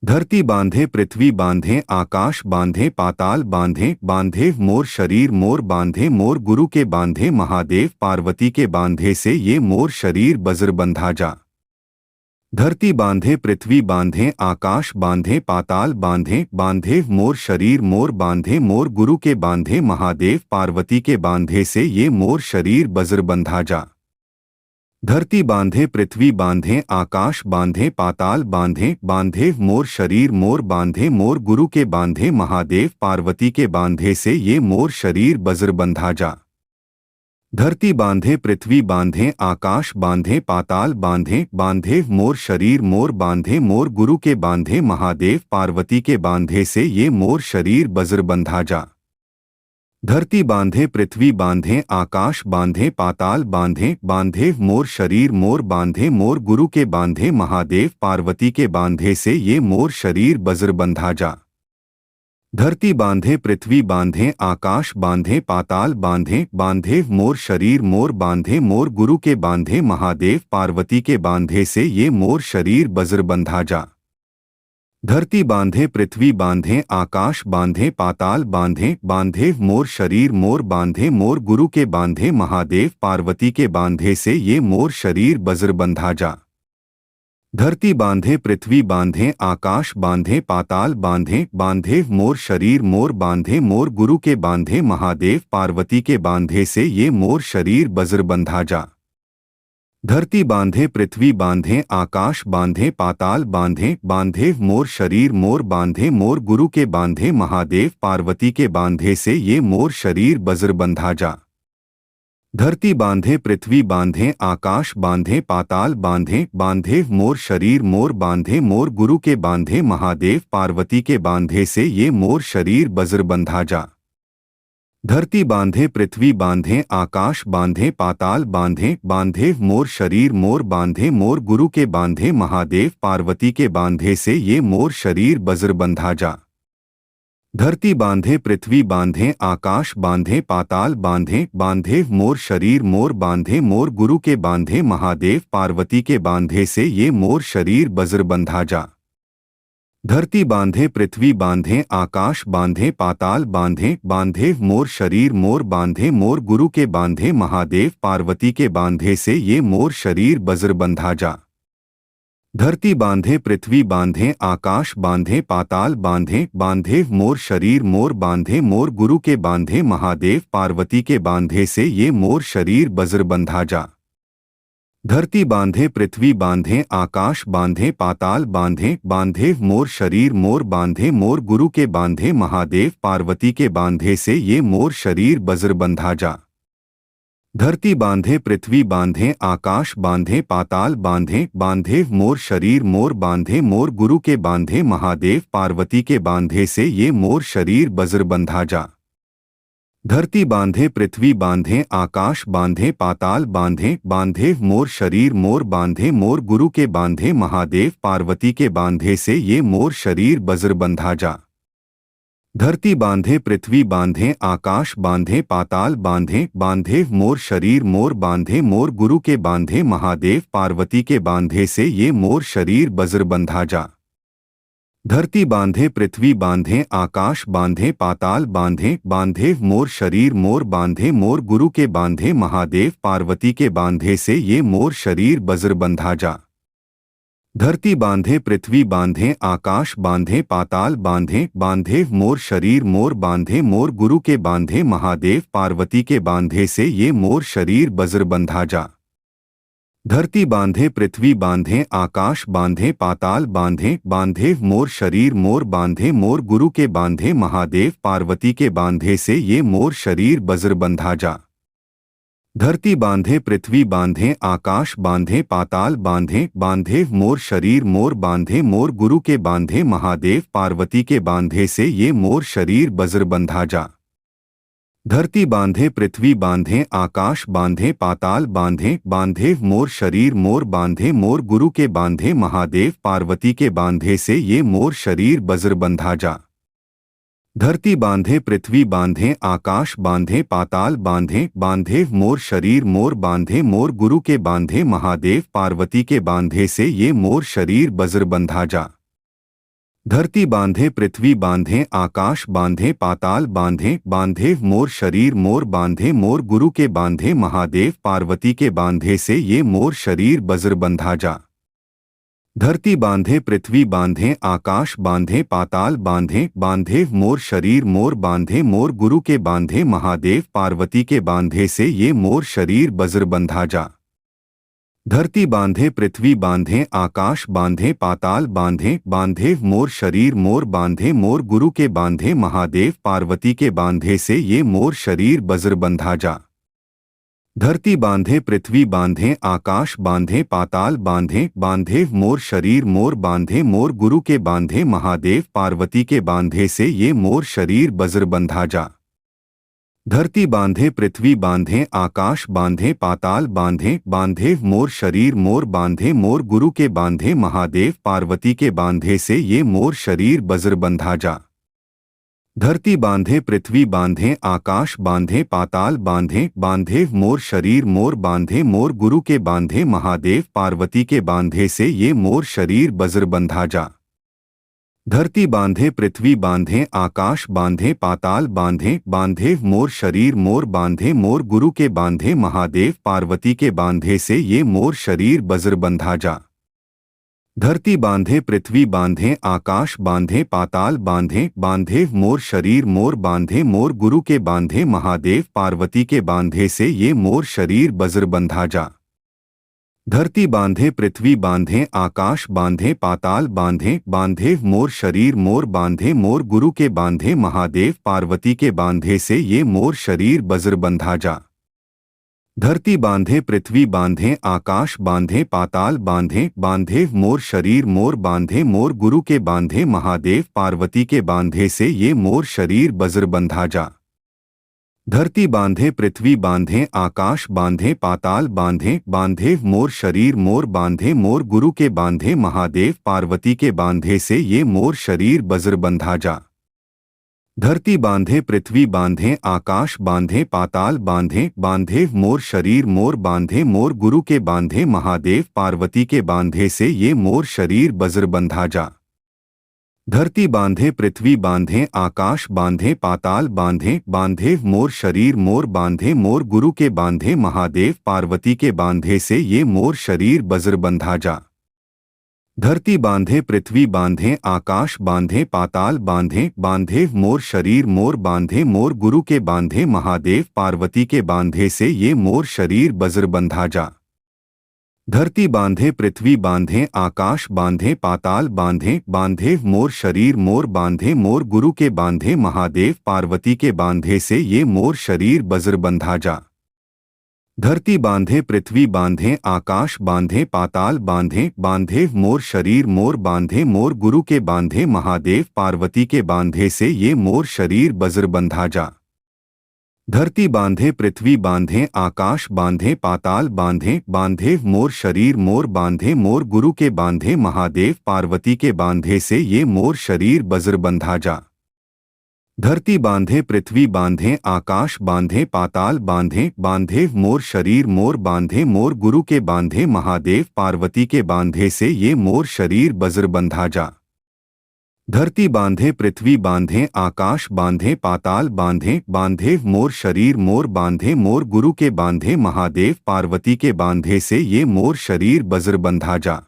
धरती बांधे पृथ्वी बांधे आकाश बांधे पाताल बांधे बांधे मोर शरीर मोर बांधे मोर गुरु के बांधे महादेव पार्वती के बांधे से ये मोर शरीर बज्र बंधा जा। धरती बांधे पृथ्वी बांधे आकाश बांधे पाताल बांधे बांधे मोर शरीर मोर बांधे मोर गुरु के बांधे महादेव पार्वती के बांधे से ये मोर शरीर बज्र बंधा जा। धरती बांधे पृथ्वी बांधे आकाश बांधे पाताल बांधे बांधे मोर शरीर मोर बांधे मोर गुरु के बांधे महादेव पार्वती के बांधे से ये मोर शरीर बज्र बंधा जा। धरती बांधे पृथ्वी बांधे आकाश बांधे पाताल बांधे बांधे मोर शरीर मोर बांधे मोर गुरु के बांधे महादेव पार्वती के बांधे से ये मोर शरीर बज्र बंधा जा। धरती बांधे पृथ्वी बांधे आकाश बांधे पाताल बांधे बांधे मोर शरीर मोर बांधे मोर गुरु के बांधे महादेव पार्वती के बांधे से ये मोर शरीर बज्र बंधा जा। धरती बांधे पृथ्वी बांधे आकाश बांधे पाताल बांधे बांधे मोर शरीर मोर बांधे मोर गुरु के बांधे महादेव पार्वती के बांधे से ये मोर शरीर बज्र बंधा जा। धरती बांधे पृथ्वी बांधे आकाश बांधे पाताल बांधे बांधे मोर शरीर मोर बांधे मोर गुरु के बांधे महादेव पार्वती के बांधे से ये मोर शरीर बज्र बंधा जा। धरती बांधे पृथ्वी बांधे आकाश बांधे पाताल बांधे बांधे मोर शरीर मोर बांधे मोर गुरु के बांधे महादेव पार्वती के बांधे से ये मोर शरीर बज्र बंधा जा। धरती बांधे पृथ्वी बांधे आकाश बांधे पाताल बांधे बांधे मोर शरीर मोर बांधे मोर गुरु के बांधे महादेव पार्वती के बांधे से ये मोर शरीर बज्र बंधा जा। धरती बांधे पृथ्वी बांधे आकाश बांधे पाताल बांधे बांधे मोर शरीर मोर बांधे मोर गुरु के बांधे महादेव पार्वती के बांधे से ये मोर शरीर बज्र बंधा जा। धरती बांधे पृथ्वी बांधे आकाश बांधे पाताल बांधे बांधे मोर शरीर मोर बांधे मोर गुरु के बांधे महादेव पार्वती के बांधे से ये मोर शरीर बज्र बंधा जा। धरती बांधे पृथ्वी बांधे आकाश बांधे पाताल बांधे बांधे मोर शरीर मोर बांधे मोर गुरु के बांधे महादेव पार्वती के बांधे से ये मोर शरीर बज्र बंधा जा। धरती बांधे पृथ्वी बांधे आकाश बांधे पाताल बांधे बांधे मोर शरीर मोर बांधे मोर गुरु के बांधे महादेव पार्वती के बांधे से ये मोर शरीर बज्र बंधा जा। धरती बांधे पृथ्वी बांधे आकाश बांधे पाताल बांधे बांधे मोर शरीर मोर बांधे मोर गुरु के बांधे महादेव पार्वती के बांधे से ये मोर शरीर बज्र बंधा जा। धरती बांधे पृथ्वी बांधे आकाश बांधे पाताल बांधे बांधे मोर शरीर मोर बांधे मोर गुरु के बांधे महादेव पार्वती के बांधे से ये मोर शरीर बज्र बंधा जा। धरती बांधे पृथ्वी बांधे आकाश बांधे पाताल बांधे बांधे मोर शरीर मोर बांधे मोर गुरु के बांधे महादेव पार्वती के बांधे से ये मोर शरीर बज्र बंधा जा। धरती बांधे पृथ्वी बांधे आकाश बांधे पाताल बांधे बांधे मोर शरीर मोर बांधे मोर गुरु के बांधे महादेव पार्वती के बांधे से ये मोर शरीर बज्र बंधा जा। धरती बांधे पृथ्वी बांधे आकाश बांधे पाताल बांधे बांधे मोर शरीर मोर बांधे मोर गुरु के बांधे महादेव पार्वती के बांधे से ये मोर शरीर बज्र बंधा जा। धरती बांधे पृथ्वी बांधे आकाश बांधे पाताल बांधे बांधे मोर शरीर मोर बांधे मोर गुरु के बांधे महादेव पार्वती के बांधे से ये मोर शरीर बज्र बंधा जा। धरती बांधे पृथ्वी बांधे आकाश बांधे पाताल बांधे बांधे मोर शरीर मोर बांधे मोर गुरु के बांधे महादेव पार्वती के बांधे से ये मोर शरीर बज्र बंधा जा। धरती बांधे पृथ्वी बांधे आकाश बांधे पाताल बांधे बांधे मोर शरीर मोर बांधे मोर गुरु के बांधे महादेव पार्वती के बांधे से ये मोर शरीर बज्र बंधा जा। धरती बांधे पृथ्वी बांधे आकाश बांधे पाताल बांधे बांधे मोर शरीर मोर बांधे मोर गुरु के बांधे महादेव पार्वती के बांधे से ये मोर शरीर बज्र बंधा जा। धरती बांधे पृथ्वी बांधे आकाश बांधे पाताल बांधे बांधे मोर शरीर मोर बांधे मोर गुरु के बांधे महादेव पार्वती के बांधे से ये मोर शरीर बज्र बंधा जा। धरती बांधे पृथ्वी बांधे आकाश बांधे पाताल बांधे बांधे मोर शरीर मोर बांधे मोर गुरु के बांधे महादेव पार्वती के बांधे से ये मोर शरीर बज्र बंधा जा। धरती बांधे पृथ्वी बांधे आकाश बांधे पाताल बांधे बांधे मोर शरीर मोर बांधे मोर गुरु के बांधे महादेव पार्वती के बांधे से ये मोर शरीर बज्र बंधा जा। धरती बांधे पृथ्वी बांधे आकाश बांधे पाताल बांधे बांधे मोर शरीर मोर बांधे मोर गुरु के बांधे महादेव पार्वती के बांधे से ये मोर शरीर बज्र बंधा जा। धरती बांधे पृथ्वी बांधे आकाश बांधे पाताल बांधे बांधे मोर शरीर मोर बांधे मोर गुरु के बांधे महादेव पार्वती के बांधे से ये मोर शरीर बज्र बंधा जा। धरती बांधे पृथ्वी बांधे आकाश बांधे पाताल बांधे बांधे मोर शरीर मोर बांधे मोर गुरु के बांधे महादेव पार्वती के बांधे से ये मोर शरीर बज्र बंधा जा। धरती बांधे पृथ्वी बांधे आकाश बांधे पाताल बांधे बांधे मोर शरीर मोर बांधे मोर गुरु के बांधे महादेव पार्वती के बांधे से ये मोर शरीर बज्र बंधा जा। धरती बांधे पृथ्वी बांधे आकाश बांधे पाताल बांधे बांधे मोर शरीर मोर बांधे मोर गुरु के बांधे महादेव पार्वती के बांधे से ये मोर शरीर बज्र बंधा जा। धरती बांधे पृथ्वी बांधे आकाश बांधे पाताल बांधे बांधे मोर शरीर मोर बांधे मोर गुरु के बांधे महादेव पार्वती के बांधे से ये मोर शरीर बज्र बंधा जा। धरती बांधे पृथ्वी बांधे आकाश बांधे पाताल बांधे बांधे मोर शरीर मोर बांधे मोर गुरु के बांधे महादेव पार्वती के बांधे से ये मोर शरीर बज्र बंधा जा। धरती बांधे पृथ्वी बांधे आकाश बांधे पाताल बांधे बांधे मोर शरीर मोर बांधे मोर गुरु के बांधे महादेव पार्वती के बांधे से ये मोर शरीर बज्र बंधा जा। धरती बांधे पृथ्वी बांधे आकाश बांधे पाताल बांधे बांधे मोर शरीर मोर बांधे मोर गुरु के बांधे महादेव पार्वती के बांधे से ये मोर शरीर बज्र बंधा जा। धरती बांधे पृथ्वी बांधे आकाश बांधे पाताल बांधे बांधे मोर शरीर मोर बांधे मोर गुरु के बांधे महादेव पार्वती के बांधे से ये मोर शरीर बज्र बंधा जा। धरती बांधे पृथ्वी बांधे आकाश बांधे पाताल बांधे बांधे मोर शरीर मोर बांधे मोर गुरु के बांधे महादेव पार्वती के बांधे से ये मोर शरीर बज्र बंधा जा। धरती बांधे पृथ्वी बांधे आकाश बांधे पाताल बांधे बांधे मोर शरीर मोर बांधे मोर गुरु के बांधे महादेव पार्वती के बांधे से ये मोर शरीर बज्र बंधा जा। धरती बांधे पृथ्वी बांधे आकाश बांधे पाताल बांधे बांधे मोर शरीर मोर बांधे मोर गुरु के बांधे महादेव पार्वती के बांधे से ये मोर शरीर बज्र बंधा जा। धरती बांधे पृथ्वी बांधे आकाश बांधे पाताल बांधे बांधे मोर शरीर मोर बांधे मोर गुरु के बांधे महादेव पार्वती के बांधे से ये मोर शरीर बज्र बंधा जा। धरती बांधे पृथ्वी बांधे आकाश बांधे पाताल बांधे बांधे मोर शरीर मोर बांधे मोर गुरु के बांधे महादेव पार्वती के बांधे से ये मोर शरीर बज्र बंधा जा। धरती बांधे पृथ्वी बांधे आकाश बांधे पाताल बांधे बांधे मोर शरीर मोर बांधे मोर गुरु के बांधे महादेव पार्वती के बांधे से ये मोर शरीर बज्र बंधा जा। धरती बांधे पृथ्वी बांधे आकाश बांधे पाताल बांधे बांधे मोर शरीर मोर बांधे मोर गुरु के बांधे महादेव पार्वती के बांधे से ये मोर शरीर बज्र बंधा जा। धरती बांधे पृथ्वी बांधे आकाश बांधे पाताल बांधे बांधे मोर शरीर मोर बांधे मोर गुरु के बांधे महादेव पार्वती के बांधे से ये मोर शरीर बज्र बंधा जा।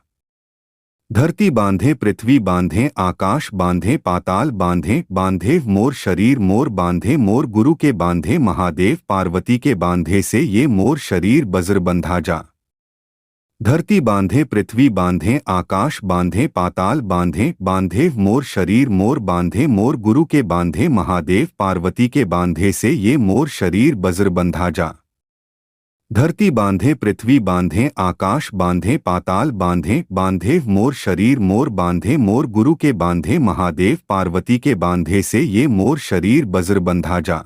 धरती बांधे पृथ्वी बांधे आकाश बांधे पाताल बांधे बांधे मोर शरीर मोर बांधे मोर गुरु के बांधे महादेव पार्वती के बांधे से ये मोर शरीर बज्र बंधा जा। धरती बांधे पृथ्वी बांधे आकाश बांधे पाताल बांधे बांधे मोर शरीर मोर बांधे मोर गुरु के बांधे महादेव पार्वती के बांधे से ये मोर शरीर बज्र बंधा जा। धरती बांधे पृथ्वी बांधे आकाश बांधे पाताल बांधे बांधे मोर शरीर मोर बांधे मोर गुरु के बांधे महादेव पार्वती के बांधे से ये मोर शरीर बज्र बंधा जा।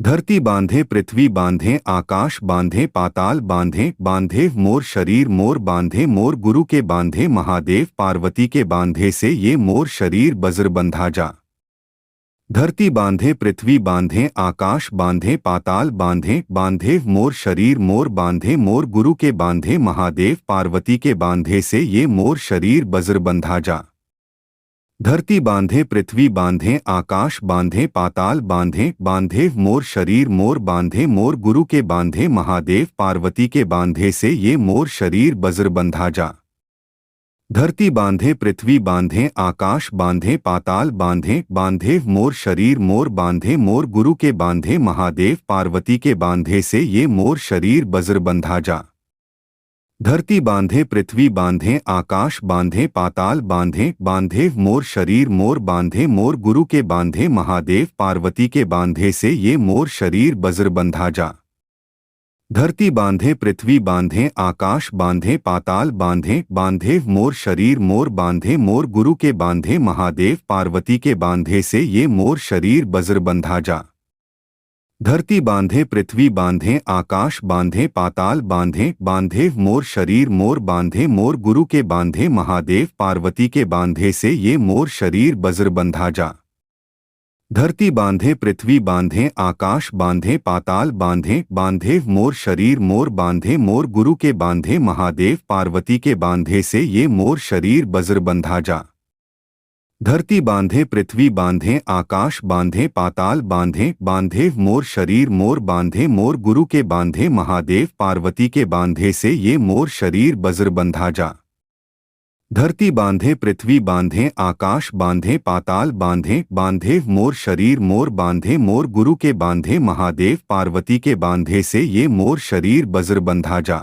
धरती बांधे पृथ्वी बांधे आकाश बांधे पाताल बांधे बांधे मोर शरीर मोर बांधे मोर गुरु के बांधे महादेव पार्वती के बांधे से ये मोर शरीर बज्र बंधा जा। धरती बांधे पृथ्वी बांधे आकाश बांधे पाताल बांधे बांधे मोर शरीर मोर बांधे मोर गुरु के बांधे महादेव पार्वती के बांधे से ये मोर शरीर बज्र बंधा जा। धरती बांधे पृथ्वी बांधे आकाश बांधे पाताल बांधे बांधे मोर शरीर मोर बांधे मोर गुरु के बांधे महादेव पार्वती के बांधे से ये मोर शरीर बज्र बंधा जा। धरती बांधे पृथ्वी बांधे आकाश बांधे पाताल बांधे बांधे मोर शरीर मोर बांधे मोर गुरु के बांधे महादेव पार्वती के बांधे से ये मोर शरीर बज्र बंधा जा। धरती बांधे पृथ्वी बांधे आकाश बांधे पाताल बांधे बांधे मोर शरीर मोर बांधे मोर गुरु के बांधे महादेव पार्वती के बांधे से ये मोर शरीर बज्र बंधा जा। धरती बांधे पृथ्वी बांधे आकाश बांधे पाताल बांधे बांधे मोर शरीर मोर बांधे मोर गुरु के बांधे महादेव पार्वती के बांधे से ये मोर शरीर बज्र बंधा जा। धरती बांधे पृथ्वी बांधे आकाश बांधे पाताल बांधे बांधे मोर शरीर मोर बांधे मोर गुरु के बांधे महादेव पार्वती के बांधे से ये मोर शरीर बज्र बंधा जा। धरती बांधे पृथ्वी बांधे आकाश बांधे पाताल बांधे बांधे मोर शरीर मोर बांधे मोर गुरु के बांधे महादेव पार्वती के बांधे से ये मोर शरीर बज्र बंधा जा। धरती बांधे पृथ्वी बांधे आकाश बांधे पाताल बांधे बांधे मोर शरीर मोर बांधे मोर गुरु के बांधे महादेव पार्वती के बांधे से ये मोर शरीर बज्र बंधा जा। धरती बांधे पृथ्वी बांधे आकाश बांधे पाताल बांधे बांधे मोर शरीर मोर बांधे मोर गुरु के बांधे महादेव पार्वती के बांधे से ये मोर शरीर बज्र बंधा जा।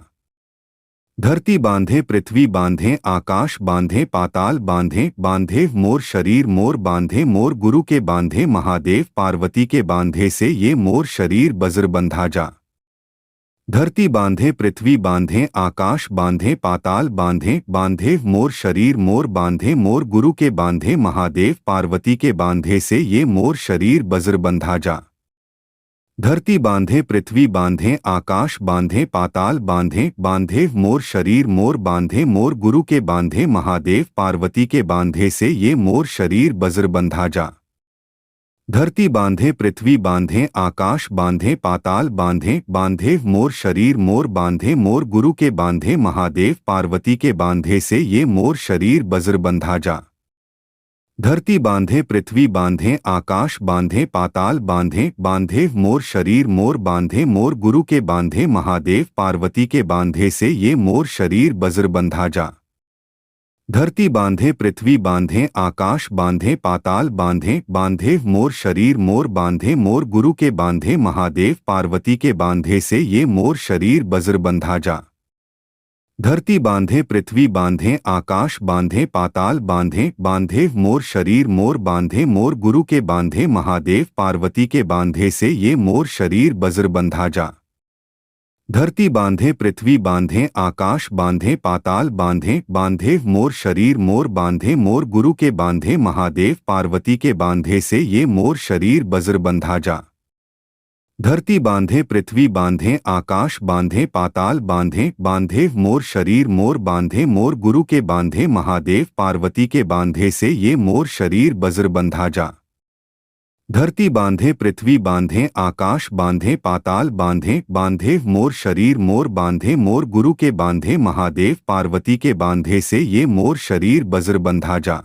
धरती बांधे पृथ्वी बांधे आकाश बांधे पाताल बांधे बांधे मोर शरीर मोर बांधे मोर गुरु के बांधे महादेव पार्वती के बांधे से ये मोर शरीर बज्र बंधा जा। धरती बांधे पृथ्वी बांधे आकाश बांधे पाताल बांधे बांधे मोर शरीर मोर बांधे मोर गुरु के बांधे महादेव पार्वती के बांधे से ये मोर शरीर बज्र बंधा जा। धरती बांधे पृथ्वी बांधे आकाश बांधे पाताल बांधे बांधे मोर शरीर मोर बांधे मोर गुरु के बांधे महादेव पार्वती के बांधे से ये मोर शरीर बज्र बंधा जा। धरती बांधे पृथ्वी बांधे आकाश बांधे पाताल बांधे बांधे मोर शरीर मोर बांधे मोर गुरु के बांधे महादेव पार्वती के बांधे से ये मोर शरीर बज्र बंधा जा। धरती बांधे पृथ्वी बांधे आकाश बांधे पाताल बांधे बांधे मोर शरीर मोर बांधे मोर गुरु के बांधे महादेव पार्वती के बांधे से ये मोर शरीर बज्र बंधा जा। धरती बांधे पृथ्वी बांधे आकाश बांधे पाताल बांधे बांधे मोर शरीर मोर बांधे मोर गुरु के बांधे महादेव पार्वती के बांधे से ये मोर शरीर बज्र बंधा जा। धरती बांधे पृथ्वी बांधे आकाश बांधे पाताल बांधे बांधे मोर शरीर मोर बांधे मोर गुरु के बांधे महादेव पार्वती के बांधे से ये मोर शरीर बज्र बंधा जा। धरती बांधे पृथ्वी बांधे आकाश बांधे पाताल बांधे बांधे मोर शरीर मोर बांधे मोर गुरु के बांधे महादेव पार्वती के बांधे से ये मोर शरीर बज्र बंधा जा। धरती बांधे पृथ्वी बांधे आकाश बांधे पाताल बांधे बांधे मोर शरीर मोर बांधे मोर गुरु के बांधे महादेव पार्वती के बांधे से ये मोर शरीर बज्र बंधा जा। धरती बांधे पृथ्वी बांधे आकाश बांधे पाताल बांधे बांधे मोर शरीर मोर बांधे मोर गुरु के बांधे महादेव पार्वती के बांधे से ये मोर शरीर बज्र बंधा जा।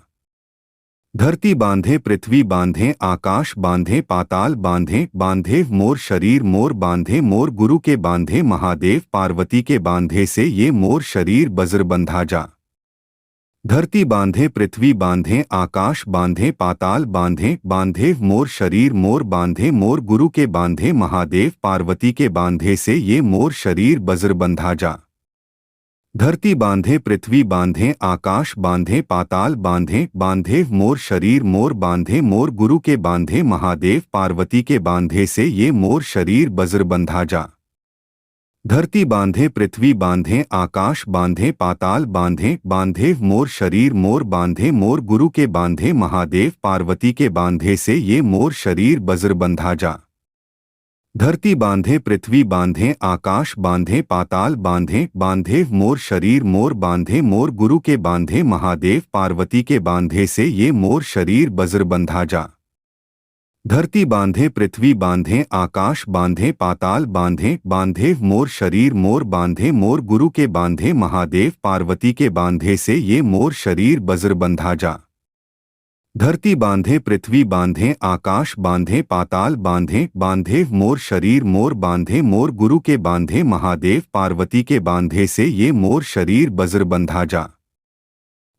धरती बांधे पृथ्वी बांधे आकाश बांधे पाताल बांधे बांधे मोर शरीर मोर बांधे मोर गुरु के बांधे महादेव पार्वती के बांधे से ये मोर शरीर बज्र बंधा जा। धरती बांधे पृथ्वी बांधे आकाश बांधे पाताल बांधे बांधे मोर शरीर मोर बांधे मोर गुरु के बांधे महादेव पार्वती के बांधे से ये मोर शरीर बज्र बंधा जा। धरती बांधे पृथ्वी बांधे आकाश बांधे पाताल बांधे बांधे मोर शरीर मोर बांधे मोर गुरु के बांधे महादेव पार्वती के बांधे से ये मोर शरीर बज्र बंधा जा। धरती बांधे पृथ्वी बांधे आकाश बांधे पाताल बांधे बांधे मोर शरीर मोर बांधे मोर गुरु के बांधे महादेव पार्वती के बांधे से ये मोर शरीर बज्र बंधा जा। धरती बांधे पृथ्वी बांधे आकाश बांधे पाताल बांधे बांधे मोर शरीर मोर बांधे मोर गुरु के बांधे महादेव पार्वती के बांधे से ये मोर शरीर बज्र बंधा जा। धरती बांधे पृथ्वी बांधे आकाश बांधे पाताल बांधे बांधे मोर शरीर मोर बांधे मोर गुरु के बांधे महादेव पार्वती के बांधे से ये मोर शरीर बज्र बंधा जा। धरती बांधे पृथ्वी बांधे आकाश बांधे पाताल बांधे बांधे मोर शरीर मोर बांधे मोर गुरु के बांधे महादेव पार्वती के बांधे से ये मोर शरीर बज्र बंधा जा।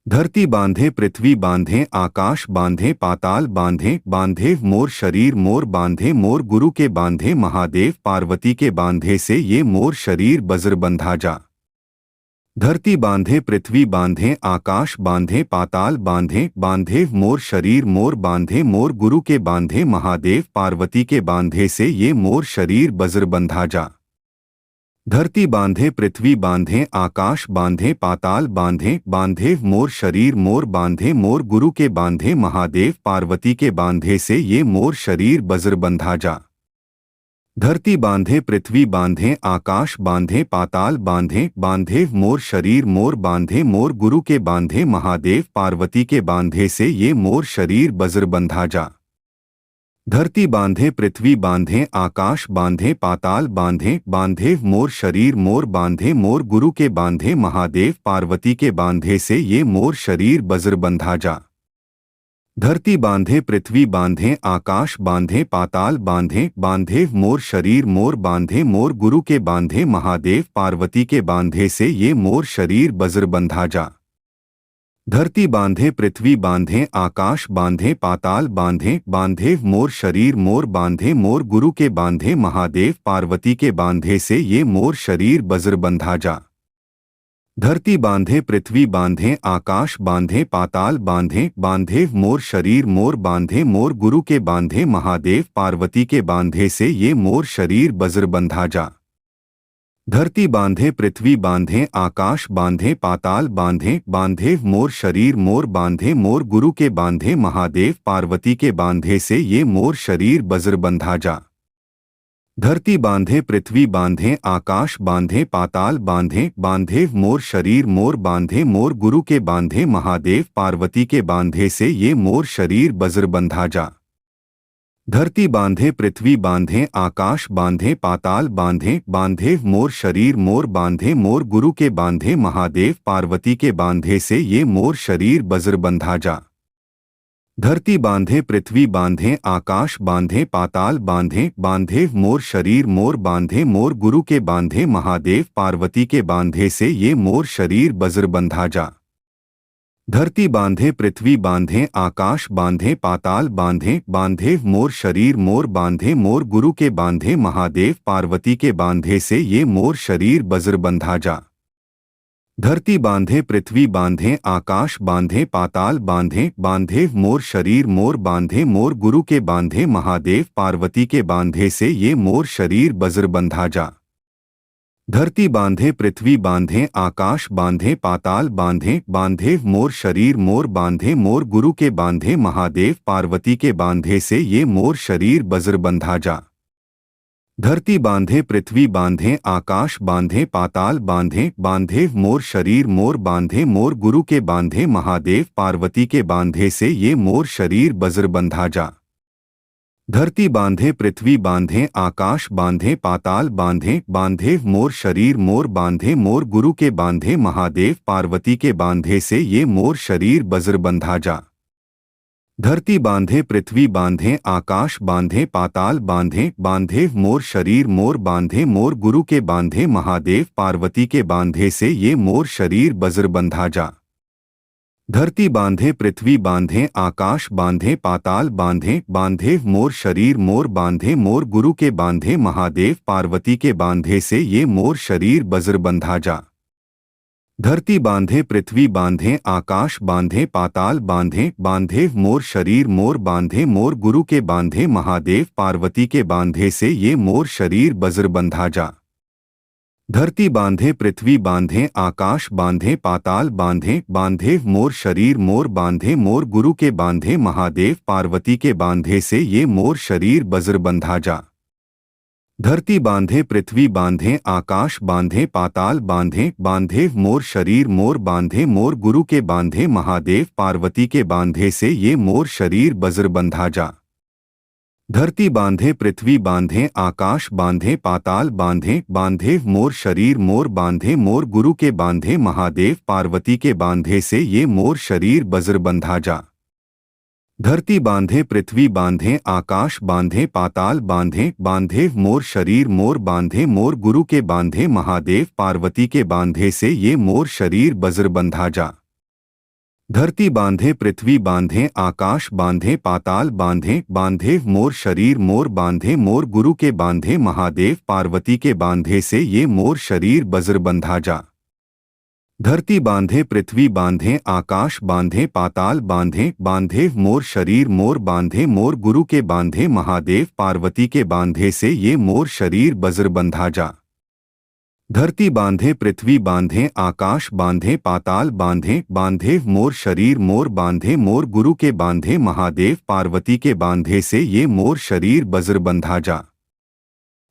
धरती बांधे पृथ्वी बांधे आकाश बांधे पाताल बांधे बांधे मोर शरीर मोर बांधे मोर गुरु के बांधे महादेव पार्वती के बांधे से ये मोर शरीर बज्र बंधा जा। धरती बांधे पृथ्वी बांधे आकाश बांधे पाताल बांधे बांधे मोर शरीर मोर बांधे मोर गुरु के बांधे महादेव पार्वती के बांधे से ये मोर शरीर बज्र बंधा जा। धरती बांधे पृथ्वी बांधे आकाश बांधे पाताल बांधे बांधे मोर शरीर मोर बांधे मोर गुरु के बांधे महादेव पार्वती के बांधे से ये मोर शरीर बज्र बंधा जा। धरती बांधे पृथ्वी बांधे आकाश बांधे पाताल बांधे बांधे मोर शरीर मोर बांधे मोर गुरु के बांधे महादेव पार्वती के बांधे से ये मोर शरीर बज्र बंधा जा। धरती बांधे पृथ्वी बांधे आकाश बांधे पाताल बांधे बांधे मोर शरीर मोर बांधे मोर गुरु के बांधे महादेव पार्वती के बांधे से ये मोर शरीर बज्र बंधा जा। धरती बांधे पृथ्वी बांधे आकाश बांधे पाताल बांधे बांधे मोर शरीर मोर बांधे मोर गुरु के बांधे महादेव पार्वती के बांधे से ये मोर शरीर बज्र बंधा जा। धरती बांधे पृथ्वी बांधे आकाश बांधे पाताल बांधे बांधे मोर शरीर मोर बांधे मोर गुरु के बांधे महादेव पार्वती के बांधे से ये मोर शरीर बज्र बंधा जा। धरती बांधे पृथ्वी बांधे आकाश बांधे पाताल बांधे बांधे मोर शरीर मोर बांधे मोर गुरु के बांधे महादेव पार्वती के बांधे से ये मोर शरीर बज्र बंधा जा। धरती बांधे पृथ्वी बांधे आकाश बांधे पाताल बांधे बांधे मोर शरीर मोर बांधे मोर गुरु के बांधे महादेव पार्वती के बांधे से ये मोर शरीर बज्र बंधा जा। धरती बांधे पृथ्वी बांधे आकाश बांधे पाताल बांधे बांधे मोर शरीर मोर बांधे मोर गुरु के बांधे महादेव पार्वती के बांधे से ये मोर शरीर बज्र बंधा जा। धरती बांधे पृथ्वी बांधे आकाश बांधे पाताल बांधे बांधे मोर शरीर मोर बांधे मोर गुरु के बांधे महादेव पार्वती के बांधे से ये मोर शरीर बज्र बंधा जा। धरती बांधे पृथ्वी बांधे आकाश बांधे पाताल बांधे बांधे मोर शरीर मोर बांधे मोर गुरु के बांधे महादेव पार्वती के बांधे से ये मोर शरीर बज्र बंधा जा। धरती बांधे पृथ्वी बांधे आकाश बांधे पाताल बांधे बांधे मोर शरीर मोर बांधे मोर गुरु के बांधे महादेव पार्वती के बांधे से ये मोर शरीर बज्र बंधा जा। धरती बांधे पृथ्वी बांधे आकाश बांधे पाताल बांधे बांधे मोर शरीर मोर बांधे मोर गुरु के बांधे महादेव पार्वती के बांधे से ये मोर शरीर बज्र बंधा जा। धरती बांधे पृथ्वी बांधे आकाश बांधे पाताल बांधे बांधे मोर शरीर मोर बांधे मोर गुरु के बांधे महादेव पार्वती के बांधे से ये मोर शरीर बज्र बंधा जा। धरती बांधे पृथ्वी बांधे आकाश बांधे पाताल बांधे बांधे मोर शरीर मोर बांधे मोर गुरु के बांधे महादेव पार्वती के बांधे से ये मोर शरीर बज्र बंधा जा। धरती बांधे पृथ्वी बांधे आकाश बांधे पाताल बांधे बांधे मोर शरीर मोर बांधे मोर गुरु के बांधे महादेव पार्वती के बांधे से ये मोर शरीर बज्र बंधा जा। धरती बांधे पृथ्वी बांधे आकाश बांधे पाताल बांधे बांधे मोर शरीर मोर बांधे मोर गुरु के बांधे महादेव पार्वती के बांधे से ये मोर शरीर बज्र बंधा जा। धरती बांधे पृथ्वी बांधे आकाश बांधे पाताल बांधे बांधे मोर शरीर मोर बांधे मोर गुरु के बांधे महादेव पार्वती के बांधे से ये मोर शरीर बज्र बंधा जा। धरती बांधे पृथ्वी बांधे आकाश बांधे पाताल बांधे बांधे मोर शरीर मोर बांधे मोर गुरु के बांधे महादेव पार्वती के बांधे से ये मोर शरीर बज्र बंधा जा। धरती बांधे पृथ्वी बांधे आकाश बांधे पाताल बांधे बांधे मोर शरीर मोर बांधे मोर गुरु के बांधे महादेव पार्वती के बांधे से ये मोर शरीर बज्र बंधा जा। धरती बांधे पृथ्वी बांधे आकाश बांधे पाताल बांधे बांधे मोर शरीर मोर बांधे मोर गुरु के बांधे महादेव पार्वती के बांधे से ये मोर शरीर बज्र बंधा जा। धरती बांधे पृथ्वी बांधे आकाश बांधे पाताल बांधे बांधे मोर शरीर मोर बांधे मोर गुरु के बांधे महादेव पार्वती के बांधे से ये मोर शरीर बज्र बंधा जा। धरती बांधे पृथ्वी बांधे आकाश बांधे पाताल बांधे बांधे मोर शरीर मोर बांधे मोर गुरु के बांधे महादेव पार्वती के बांधे से ये मोर शरीर बज्र बंधा जा। धरती बांधे पृथ्वी बांधे आकाश बांधे पाताल बांधे बांधे मोर शरीर मोर बांधे मोर गुरु के बांधे महादेव पार्वती के बांधे से ये मोर शरीर बज्र बंधा जा। धरती बांधे पृथ्वी बांधे आकाश बांधे पाताल बांधे बांधे मोर शरीर मोर बांधे मोर गुरु के बांधे महादेव पार्वती के बांधे से ये मोर शरीर बज्र बंधा जा। धरती बांधे पृथ्वी बांधे आकाश बांधे पाताल बांधे बांधे मोर शरीर मोर बांधे मोर गुरु के बांधे महादेव पार्वती के बांधे से ये मोर शरीर बज्र बंधा जा।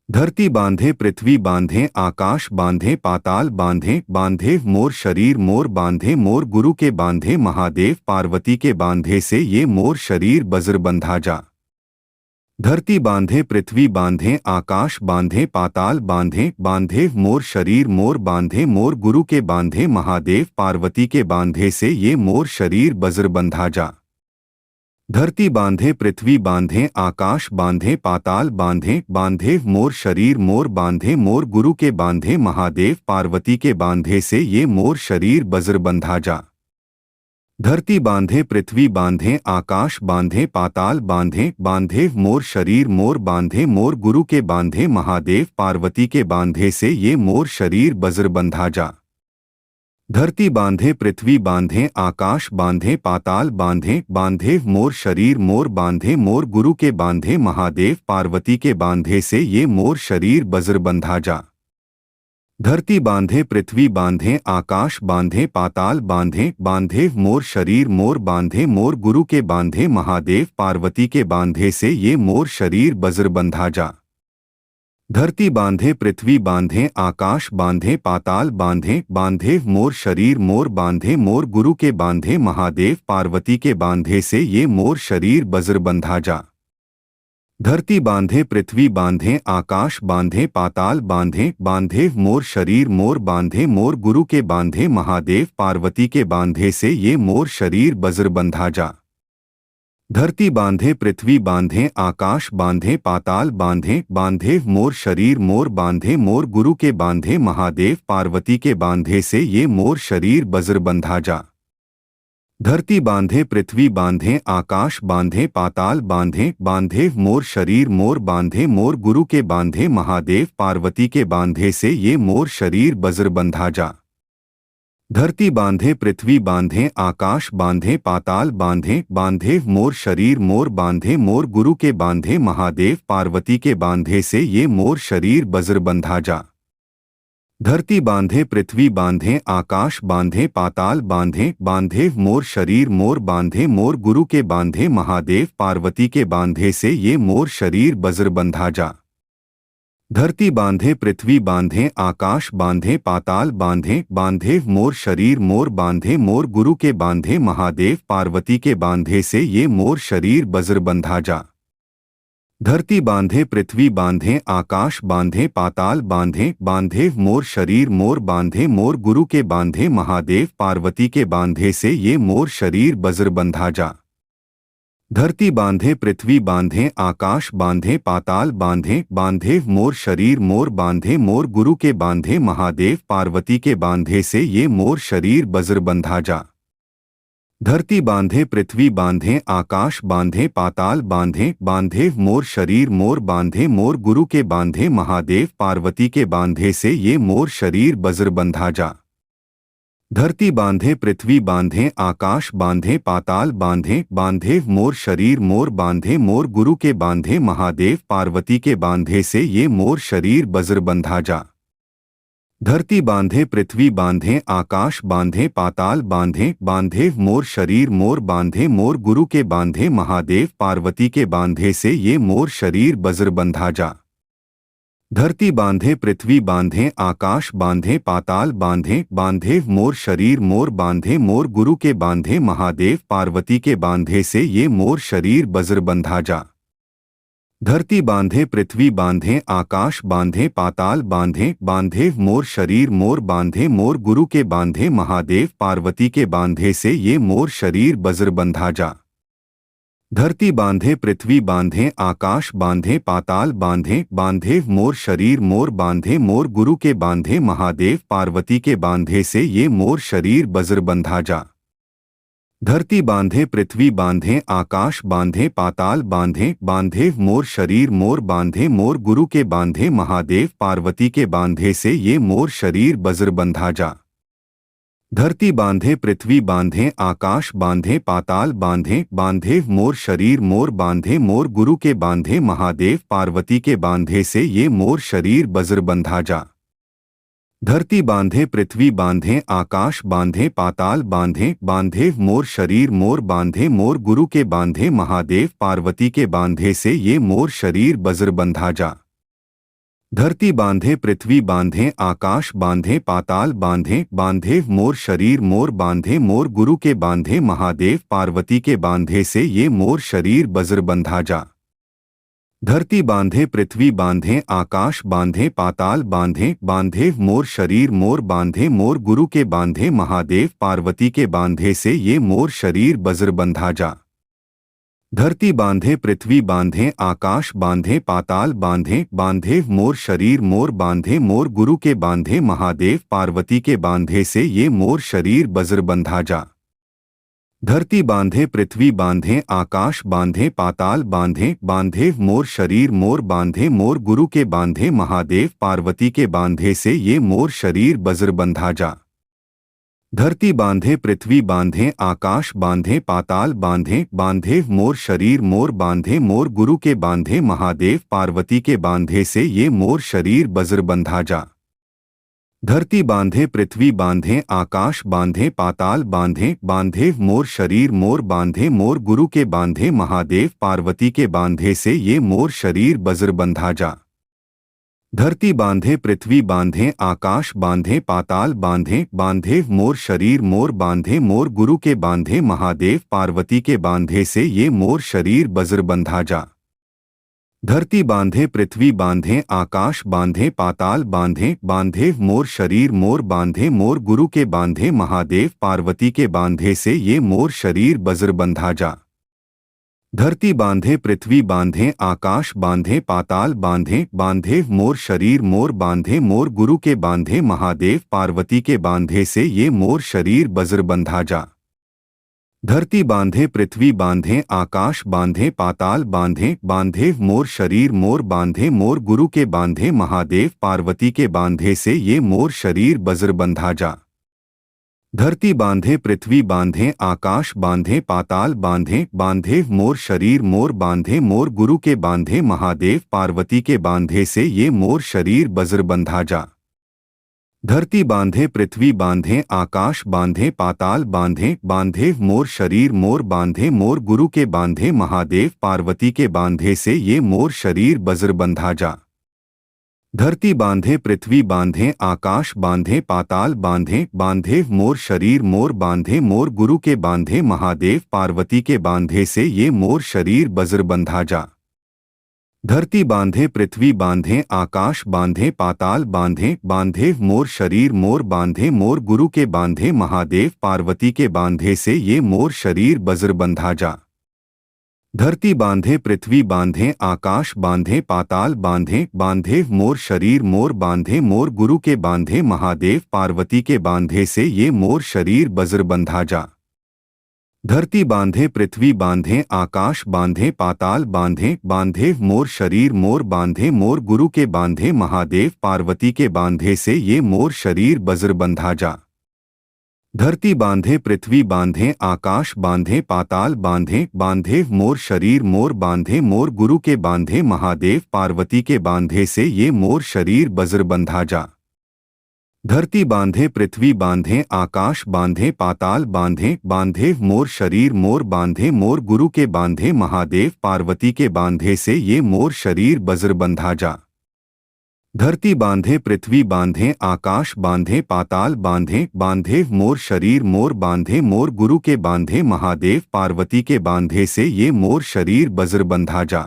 धरती बांधे पृथ्वी बांधे आकाश बांधे पाताल बांधे बांधे मोर शरीर मोर बांधे मोर गुरु के बांधे महादेव पार्वती के बांधे से ये मोर शरीर बज्र बंधा जा। धरती बांधे पृथ्वी बांधे आकाश बांधे पाताल बांधे बांधे मोर शरीर मोर बांधे मोर गुरु के बांधे महादेव पार्वती के बांधे से ये मोर शरीर बज्र बंधा जा। धरती बांधे पृथ्वी बांधे आकाश बांधे पाताल बांधे बांधे मोर शरीर मोर बांधे मोर गुरु के बांधे महादेव पार्वती के बांधे से ये मोर शरीर बज्र बंधा जा। धरती बांधे पृथ्वी बांधे आकाश बांधे पाताल बांधे बांधे मोर शरीर मोर बांधे मोर गुरु के बांधे महादेव पार्वती के बांधे से ये मोर शरीर बज्र बंधा जा। धरती बांधे पृथ्वी बांधे आकाश बांधे पाताल बांधे बांधे मोर शरीर मोर बांधे मोर गुरु के बांधे महादेव पार्वती के बांधे से ये मोर शरीर बज्र बंधा जा। धरती बांधे पृथ्वी बांधे आकाश बांधे पाताल बांधे बांधे मोर शरीर मोर बांधे मोर गुरु के बांधे महादेव पार्वती के बांधे से ये मोर शरीर बज्र बंधा जा। धरती बांधे पृथ्वी बांधे आकाश बांधे पाताल बांधे बांधे मोर शरीर मोर बांधे मोर गुरु के बांधे महादेव पार्वती के बांधे से ये मोर शरीर बज्र बंधा जा। धरती बांधे पृथ्वी बांधे आकाश बांधे पाताल बांधे बांधे मोर शरीर मोर बांधे मोर गुरु के बांधे महादेव पार्वती के बांधे से ये मोर शरीर बज्र बंधा जा। धरती बांधे पृथ्वी बांधे आकाश बांधे पाताल बांधे बांधे मोर शरीर मोर बांधे मोर गुरु के बांधे महादेव पार्वती के बांधे से ये मोर शरीर बज्र बंधा जा। धरती बांधे पृथ्वी बांधे आकाश बांधे पाताल बांधे बांधे मोर शरीर मोर बांधे मोर गुरु के बांधे महादेव पार्वती के बांधे से ये मोर शरीर बज्र बंधा जा। धरती बांधे पृथ्वी बांधे आकाश बांधे पाताल बांधे बांधे मोर शरीर मोर बांधे मोर गुरु के बांधे महादेव पार्वती के बांधे से ये मोर शरीर बज्र बंधा जा। धरती बांधे पृथ्वी बांधे आकाश बांधे पाताल बांधे बांधे मोर शरीर मोर बांधे मोर गुरु के बांधे महादेव पार्वती के बांधे से ये मोर शरीर बज्र बंधा जा। धरती बांधे पृथ्वी बांधे आकाश बांधे पाताल बांधे बांधे मोर शरीर मोर बांधे मोर गुरु के बांधे महादेव पार्वती के बांधे से ये मोर शरीर बज्र बंधा जा। धरती बांधे पृथ्वी बांधे आकाश बांधे पाताल बांधे बांधे मोर शरीर मोर बांधे मोर गुरु के बांधे महादेव पार्वती के बांधे से ये मोर शरीर बज्र बंधा जा। धरती बांधे पृथ्वी बांधे आकाश बांधे पाताल बांधे बांधे मोर शरीर मोर बांधे मोर गुरु के बांधे महादेव पार्वती के बांधे से ये मोर शरीर बज्र बंधा जा। धरती बांधे पृथ्वी बांधे आकाश बांधे पाताल बांधे बांधे मोर शरीर मोर बांधे मोर गुरु के बांधे महादेव पार्वती के बांधे से ये मोर शरीर बज्र बंधा जा। धरती बांधे पृथ्वी बांधे आकाश बांधे पाताल बांधे बांधे मोर शरीर मोर बांधे मोर गुरु के बांधे महादेव पार्वती के बांधे से ये मोर शरीर बज्र बंधा जा। धरती बांधे पृथ्वी बांधे आकाश बांधे पाताल बांधे बांधे मोर शरीर मोर बांधे मोर गुरु के बांधे महादेव पार्वती के बांधे से ये मोर शरीर बज्र बंधा जा। धरती बांधे पृथ्वी बांधे आकाश बांधे पाताल बांधे बांधे मोर शरीर मोर बांधे मोर गुरु के बांधे महादेव पार्वती के बांधे से ये मोर शरीर बज्र बंधा जा। धरती बांधे पृथ्वी बांधे आकाश बांधे पाताल बांधे बांधे मोर शरीर मोर बांधे मोर गुरु के बांधे महादेव पार्वती के बांधे से ये मोर शरीर बज्र बंधा जा। धरती बांधे पृथ्वी बांधे आकाश बांधे पाताल बांधे बांधे मोर शरीर मोर बांधे मोर गुरु के बांधे महादेव पार्वती के बांधे से ये मोर शरीर बज्र बंधा जा। धरती बांधे पृथ्वी बांधे आकाश बांधे पाताल बांधे बांधे मोर शरीर मोर बांधे मोर गुरु के बांधे महादेव पार्वती के बांधे से ये मोर शरीर बज्र बंधा जा। धरती बांधे पृथ्वी बांधे आकाश बांधे पाताल बांधे बांधे मोर शरीर मोर बांधे मोर गुरु के बांधे महादेव पार्वती के बांधे से ये मोर शरीर बज्र बंधा जा। धरती बांधे पृथ्वी बांधे आकाश बांधे पाताल बांधे बांधे मोर शरीर मोर बांधे मोर गुरु के बांधे महादेव पार्वती के बांधे से ये मोर शरीर बज्र बंधा जा। धरती बांधे पृथ्वी बांधे आकाश बांधे पाताल बांधे बांधे मोर शरीर मोर बांधे मोर गुरु के बांधे महादेव पार्वती के बांधे से ये मोर शरीर बज्र बंधा जा। धरती बांधे पृथ्वी बांधे आकाश बांधे पाताल बांधे बांधे मोर शरीर मोर बांधे मोर गुरु के बांधे महादेव पार्वती के बांधे से ये मोर शरीर बज्र बंधा जा। धरती बांधे पृथ्वी बांधे आकाश बांधे पाताल बांधे बांधे मोर शरीर मोर बांधे मोर गुरु के बांधे महादेव पार्वती के बांधे से ये मोर शरीर बज्र बंधा जा। धरती बांधे पृथ्वी बांधे आकाश बांधे पाताल बांधे बांधे मोर शरीर मोर बांधे मोर गुरु के बांधे महादेव पार्वती के बांधे से ये मोर शरीर बज्र बंधा जा। धरती बांधे पृथ्वी बांधे आकाश बांधे पाताल बांधे बांधे मोर शरीर मोर बांधे मोर गुरु के बांधे महादेव पार्वती के बांधे से ये मोर शरीर बज्र बंधा जा। धरती बांधे पृथ्वी बांधे आकाश बांधे पाताल बांधे बांधे मोर शरीर मोर बांधे मोर गुरु के बांधे महादेव पार्वती के बांधे से ये मोर शरीर बज्र बंधा जा। धरती बांधे पृथ्वी बांधे आकाश बांधे पाताल बांधे बांधे मोर शरीर मोर बांधे मोर गुरु के बांधे महादेव पार्वती के बांधे से ये मोर शरीर बज्र बंधा जा। धरती बांधे पृथ्वी बांधे आकाश बांधे पाताल बांधे बांधे मोर शरीर मोर बांधे मोर गुरु के बांधे महादेव पार्वती के बांधे से ये मोर शरीर बज्र बंधा जा। धरती बांधे पृथ्वी बांधे आकाश बांधे पाताल बांधे बांधे मोर शरीर मोर बांधे मोर गुरु के बांधे महादेव पार्वती के बांधे से ये मोर शरीर बज्र बंधा जा। धरती बांधे पृथ्वी बांधे आकाश बांधे पाताल बांधे बांधे मोर शरीर मोर बांधे मोर गुरु के बांधे महादेव पार्वती के बांधे से ये मोर शरीर बज्र बंधा जा। धरती बांधे पृथ्वी बांधे आकाश बांधे पाताल बांधे बांधे मोर शरीर मोर बांधे मोर गुरु के बांधे महादेव पार्वती के बांधे से ये मोर शरीर बज्र बंधा जा। धरती बांधे पृथ्वी बांधे आकाश बांधे पाताल बांधे बांधे मोर शरीर मोर बांधे मोर गुरु के बांधे महादेव पार्वती के बांधे से ये मोर शरीर बज्र बंधा जा। धरती बांधे पृथ्वी बांधे आकाश बांधे पाताल बांधे बांधे मोर शरीर मोर बांधे मोर गुरु के बांधे महादेव पार्वती के बांधे से ये मोर शरीर बज्र बंधा जा। धरती बांधे पृथ्वी बांधे आकाश बांधे पाताल बांधे बांधे मोर शरीर मोर बांधे मोर गुरु के बांधे महादेव पार्वती के बांधे से ये मोर शरीर बज्र बंधा जा। धरती बांधे पृथ्वी बांधे आकाश बांधे पाताल बांधे बांधे मोर शरीर मोर बांधे मोर गुरु के बांधे महादेव पार्वती के बांधे से ये मोर शरीर बज्र बंधा जा। धरती बांधे पृथ्वी बांधे आकाश बांधे पाताल बांधे बांधे मोर शरीर मोर बांधे मोर गुरु के बांधे महादेव पार्वती के बांधे से ये मोर शरीर बज्र बंधा जा। धरती बांधे पृथ्वी बांधे आकाश बांधे पाताल बांधे बांधे मोर शरीर मोर बांधे मोर गुरु के बांधे महादेव पार्वती के बांधे से ये मोर शरीर बज्र बंधा जा। धरती बांधे पृथ्वी बांधे आकाश बांधे पाताल बांधे बांधे मोर शरीर मोर बांधे मोर गुरु के बांधे महादेव पार्वती के बांधे से ये मोर शरीर बज्र बंधा जा। धरती बांधे पृथ्वी बांधे आकाश बांधे पाताल बांधे बांधे मोर शरीर मोर बांधे मोर गुरु के बांधे महादेव पार्वती के बांधे से ये मोर शरीर बज्र बंधा जा।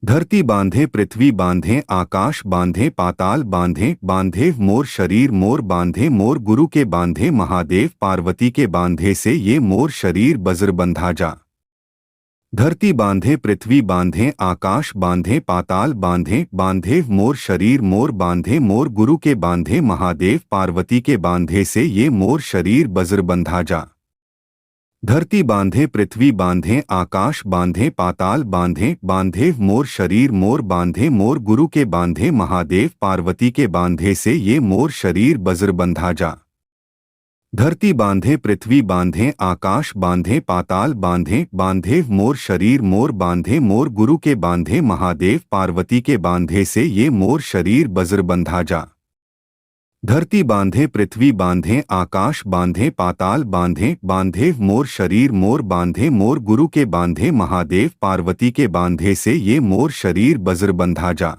धरती बांधे पृथ्वी बांधे आकाश बांधे पाताल बांधे बांधे मोर शरीर मोर बांधे मोर गुरु के बांधे महादेव पार्वती के बांधे से ये मोर शरीर बज्र बंधा जा। धरती बांधे पृथ्वी बांधे आकाश बांधे पाताल बांधे बांधे मोर शरीर मोर बांधे मोर गुरु के बांधे महादेव पार्वती के बांधे से ये मोर शरीर बज्र बंधा जा। धरती बांधे पृथ्वी बांधे आकाश बांधे पाताल बांधे बांधे मोर शरीर मोर बांधे मोर गुरु के बांधे महादेव पार्वती के बांधे से ये मोर शरीर बज्र बंधा जा। धरती बांधे पृथ्वी बांधे आकाश बांधे पाताल बांधे बांधे मोर शरीर मोर बांधे मोर गुरु के बांधे महादेव पार्वती के बांधे से ये मोर शरीर बज्र बंधा जा। धरती बांधे पृथ्वी बांधे आकाश बांधे पाताल बांधे बांधे मोर शरीर मोर बांधे मोर गुरु के बांधे महादेव पार्वती के बांधे से ये मोर शरीर बज्र बंधा जा।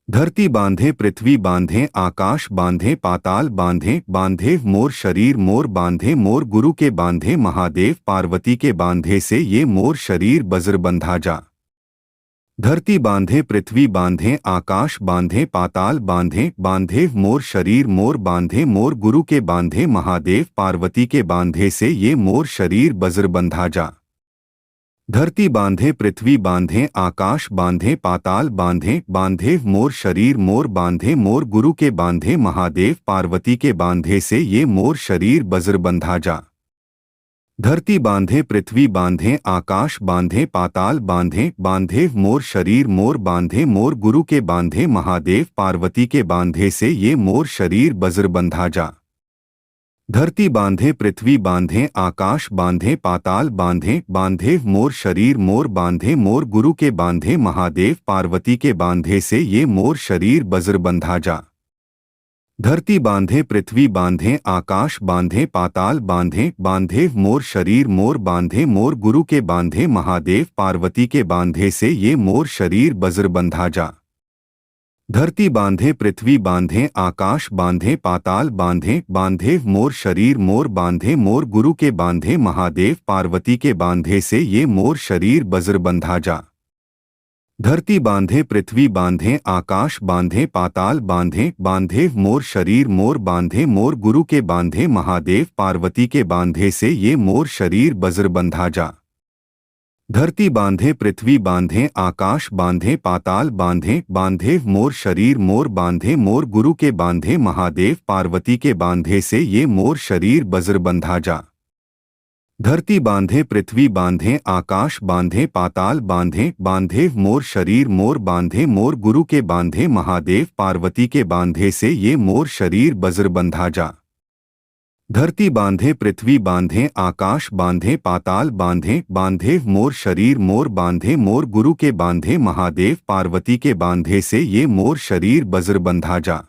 धरती बांधे पृथ्वी बांधे आकाश बांधे पाताल बांधे बांधे मोर शरीर मोर बांधे मोर गुरु के बांधे महादेव पार्वती के बांधे से ये मोर शरीर बज्र बंधा जा। धरती बांधे पृथ्वी बांधे आकाश बांधे पाताल बांधे बांधे मोर शरीर मोर बांधे मोर गुरु के बांधे महादेव पार्वती के बांधे से ये मोर शरीर बज्र बंधा जा। धरती बांधे पृथ्वी बांधे आकाश बांधे पाताल बांधे बांधे मोर शरीर मोर बांधे मोर गुरु के बांधे महादेव पार्वती के बांधे से ये मोर शरीर बज्र बंधा जा। धरती बांधे पृथ्वी बांधे आकाश बांधे पाताल बांधे बांधे मोर शरीर मोर बांधे मोर गुरु के बांधे महादेव पार्वती के बांधे से ये मोर शरीर बज्र बंधा जा। धरती बांधे पृथ्वी बांधे आकाश बांधे पाताल बांधे बांधे मोर शरीर मोर बांधे मोर गुरु के बांधे महादेव पार्वती के बांधे से ये मोर शरीर बज्र बंधा जा। धरती बांधे पृथ्वी बांधे आकाश बांधे पाताल बांधे बांधे मोर शरीर मोर बांधे मोर गुरु के बांधे महादेव पार्वती के बांधे से ये मोर शरीर बज्र बंधा जा। धरती बांधे पृथ्वी बांधे आकाश बांधे पाताल बांधे बांधे मोर शरीर मोर बांधे मोर गुरु के बांधे महादेव पार्वती के बांधे से ये मोर शरीर बज्र बंधा जा। धरती बांधे पृथ्वी बांधे आकाश बांधे पाताल बांधे बांधे मोर शरीर मोर बांधे मोर गुरु के बांधे महादेव पार्वती के बांधे से ये मोर शरीर बज्र बंधा जा। धरती बांधे पृथ्वी बांधे आकाश बांधे पाताल बांधे बांधे मोर शरीर मोर बांधे मोर गुरु के बांधे महादेव पार्वती के बांधे से ये मोर शरीर बज्र बंधा जा। धरती बांधे पृथ्वी बांधे आकाश बांधे पाताल बांधे बांधे मोर शरीर मोर बांधे मोर गुरु के बांधे महादेव पार्वती के बांधे से ये मोर शरीर बज्र बंधा जा। धरती बांधे पृथ्वी बांधे आकाश बांधे पाताल बांधे बांधे मोर शरीर मोर बांधे मोर गुरु के बांधे महादेव पार्वती के बांधे से ये मोर शरीर बज्र बंधा जा।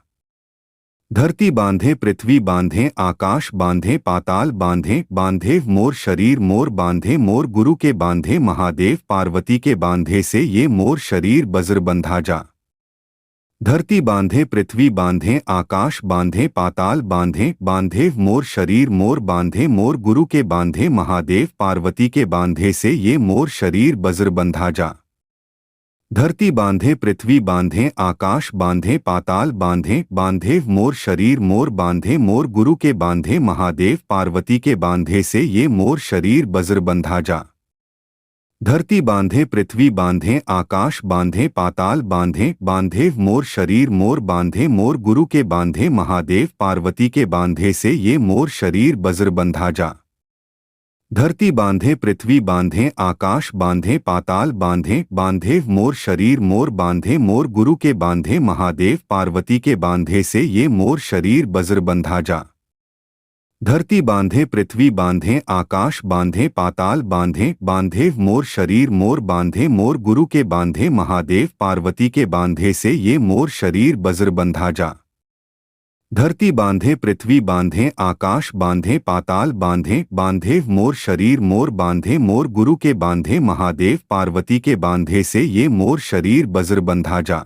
धरती बांधे पृथ्वी बांधे आकाश बांधे पाताल बांधे बांधे मोर शरीर मोर बांधे मोर गुरु के बांधे महादेव पार्वती के बांधे से ये मोर शरीर बज्र बंधा जा। धरती बांधे पृथ्वी बांधे आकाश बांधे पाताल बांधे बांधे मोर शरीर मोर बांधे मोर गुरु के बांधे महादेव पार्वती के बांधे से ये मोर शरीर बज्र बंधा जा। धरती बांधे पृथ्वी बांधे आकाश बांधे पाताल बांधे बांधे मोर शरीर मोर बांधे मोर गुरु के बांधे महादेव पार्वती के बांधे से ये मोर शरीर बज्र बंधा जा। धरती बांधे पृथ्वी बांधे आकाश बांधे पाताल बांधे बांधे मोर शरीर मोर बांधे मोर गुरु के बांधे महादेव पार्वती के बांधे से ये मोर शरीर बज्र बंधा जा। धरती बांधे पृथ्वी बांधे आकाश बांधे पाताल बांधे बांधे मोर शरीर मोर बांधे मोर गुरु के बांधे महादेव पार्वती के बांधे से ये मोर शरीर बज्र बंधा जा। धरती बांधे पृथ्वी बांधे आकाश बांधे पाताल बांधे बांधे मोर शरीर मोर बांधे मोर गुरु के बांधे महादेव पार्वती के बांधे से ये मोर शरीर बज्र बंधा जा। धरती बांधे पृथ्वी बांधे आकाश बांधे पाताल बांधे बांधे मोर शरीर मोर बांधे मोर गुरु के बांधे महादेव पार्वती के बांधे से ये मोर शरीर बज्र बंधा जा।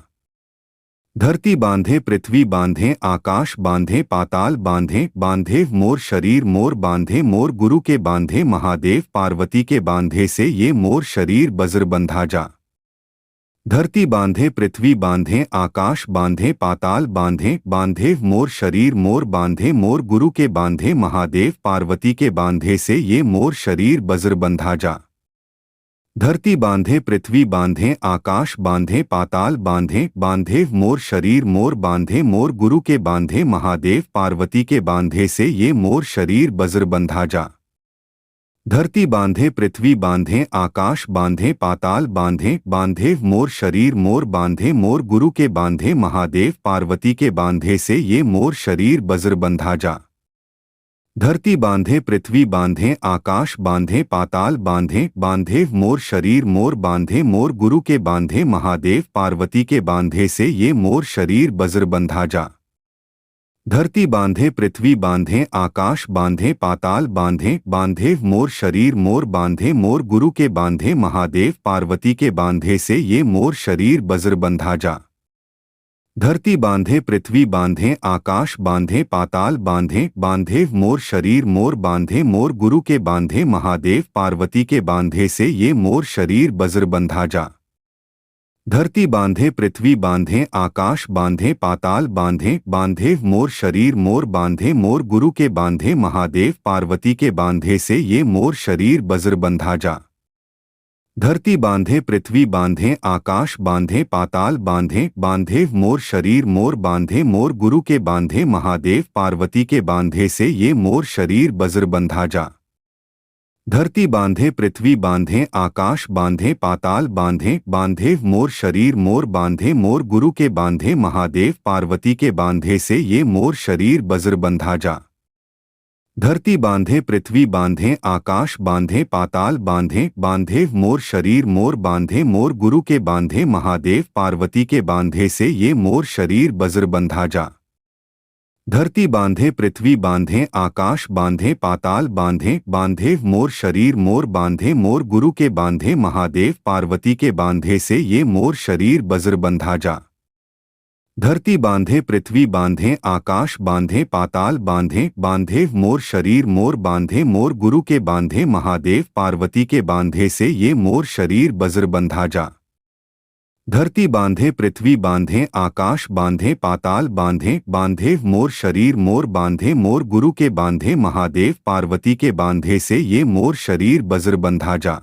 धरती बांधे पृथ्वी बांधे आकाश बांधे पाताल बांधे बांधे मोर शरीर मोर बांधे मोर गुरु के बांधे महादेव पार्वती के बांधे से ये मोर शरीर बज्र बंधा जा। धरती बांधे पृथ्वी बांधे आकाश बांधे पाताल बांधे बांधे मोर शरीर मोर बांधे मोर गुरु के बांधे महादेव पार्वती के बांधे से ये मोर शरीर बज्र बंधा जा। धरती बांधे पृथ्वी बांधे आकाश बांधे पाताल बांधे बांधे मोर शरीर मोर बांधे मोर गुरु के बांधे महादेव पार्वती के बांधे से ये मोर शरीर बज्र बंधा जा। धरती बांधे पृथ्वी बांधे आकाश बांधे पाताल बांधे बांधे मोर शरीर मोर बांधे मोर गुरु के बांधे महादेव पार्वती के बांधे से ये मोर शरीर बज्र बंधा जा। धरती बांधे पृथ्वी बांधे आकाश बांधे पाताल बांधे बांधे मोर शरीर मोर बांधे मोर गुरु के बांधे महादेव पार्वती के बांधे से ये मोर शरीर बज्र बंधा जा। धरती बांधे पृथ्वी बांधे आकाश बांधे पाताल बांधे बांधे मोर शरीर मोर बांधे मोर गुरु के बांधे महादेव पार्वती के बांधे से ये मोर शरीर बज्र बंधा जा। धरती बांधे पृथ्वी बांधे आकाश बांधे पाताल बांधे बांधे मोर शरीर मोर बांधे मोर गुरु के बांधे महादेव पार्वती के बांधे से ये मोर शरीर बज्र बंधा जा। धरती बांधे पृथ्वी बांधे आकाश बांधे पाताल बांधे बांधे मोर शरीर मोर बांधे मोर गुरु के बांधे महादेव पार्वती के बांधे से ये मोर शरीर बज्र बंधा जा। धरती बांधे पृथ्वी बांधे आकाश बांधे पाताल बांधे बांधे मोर शरीर मोर बांधे मोर गुरु के बांधे महादेव पार्वती के बांधे से ये मोर शरीर बज्र बंधा जा। धरती बांधे पृथ्वी बांधे आकाश बांधे पाताल बांधे बांधे मोर शरीर मोर बांधे मोर गुरु के बांधे महादेव पार्वती के बांधे से ये मोर शरीर बज्र बंधा जा। धरती बांधे पृथ्वी बांधे आकाश बांधे पाताल बांधे बांधे मोर शरीर मोर बांधे मोर गुरु के बांधे महादेव पार्वती के बांधे से ये मोर शरीर बज्र बंधा जा। धरती बांधे पृथ्वी बांधे आकाश बांधे पाताल बांधे बांधे मोर शरीर मोर बांधे मोर गुरु के बांधे महादेव पार्वती के बांधे से ये मोर शरीर बज्र बंधा जा। धरती बांधे पृथ्वी बांधे आकाश बांधे पाताल बांधे बांधे मोर शरीर मोर बांधे मोर गुरु के बांधे महादेव पार्वती के बांधे से ये मोर शरीर बज्र बंधा जा। धरती बांधे पृथ्वी बांधे आकाश बांधे पाताल बांधे बांधे मोर शरीर मोर बांधे मोर गुरु के बांधे महादेव पार्वती के बांधे से ये मोर शरीर बज्र बंधा जा।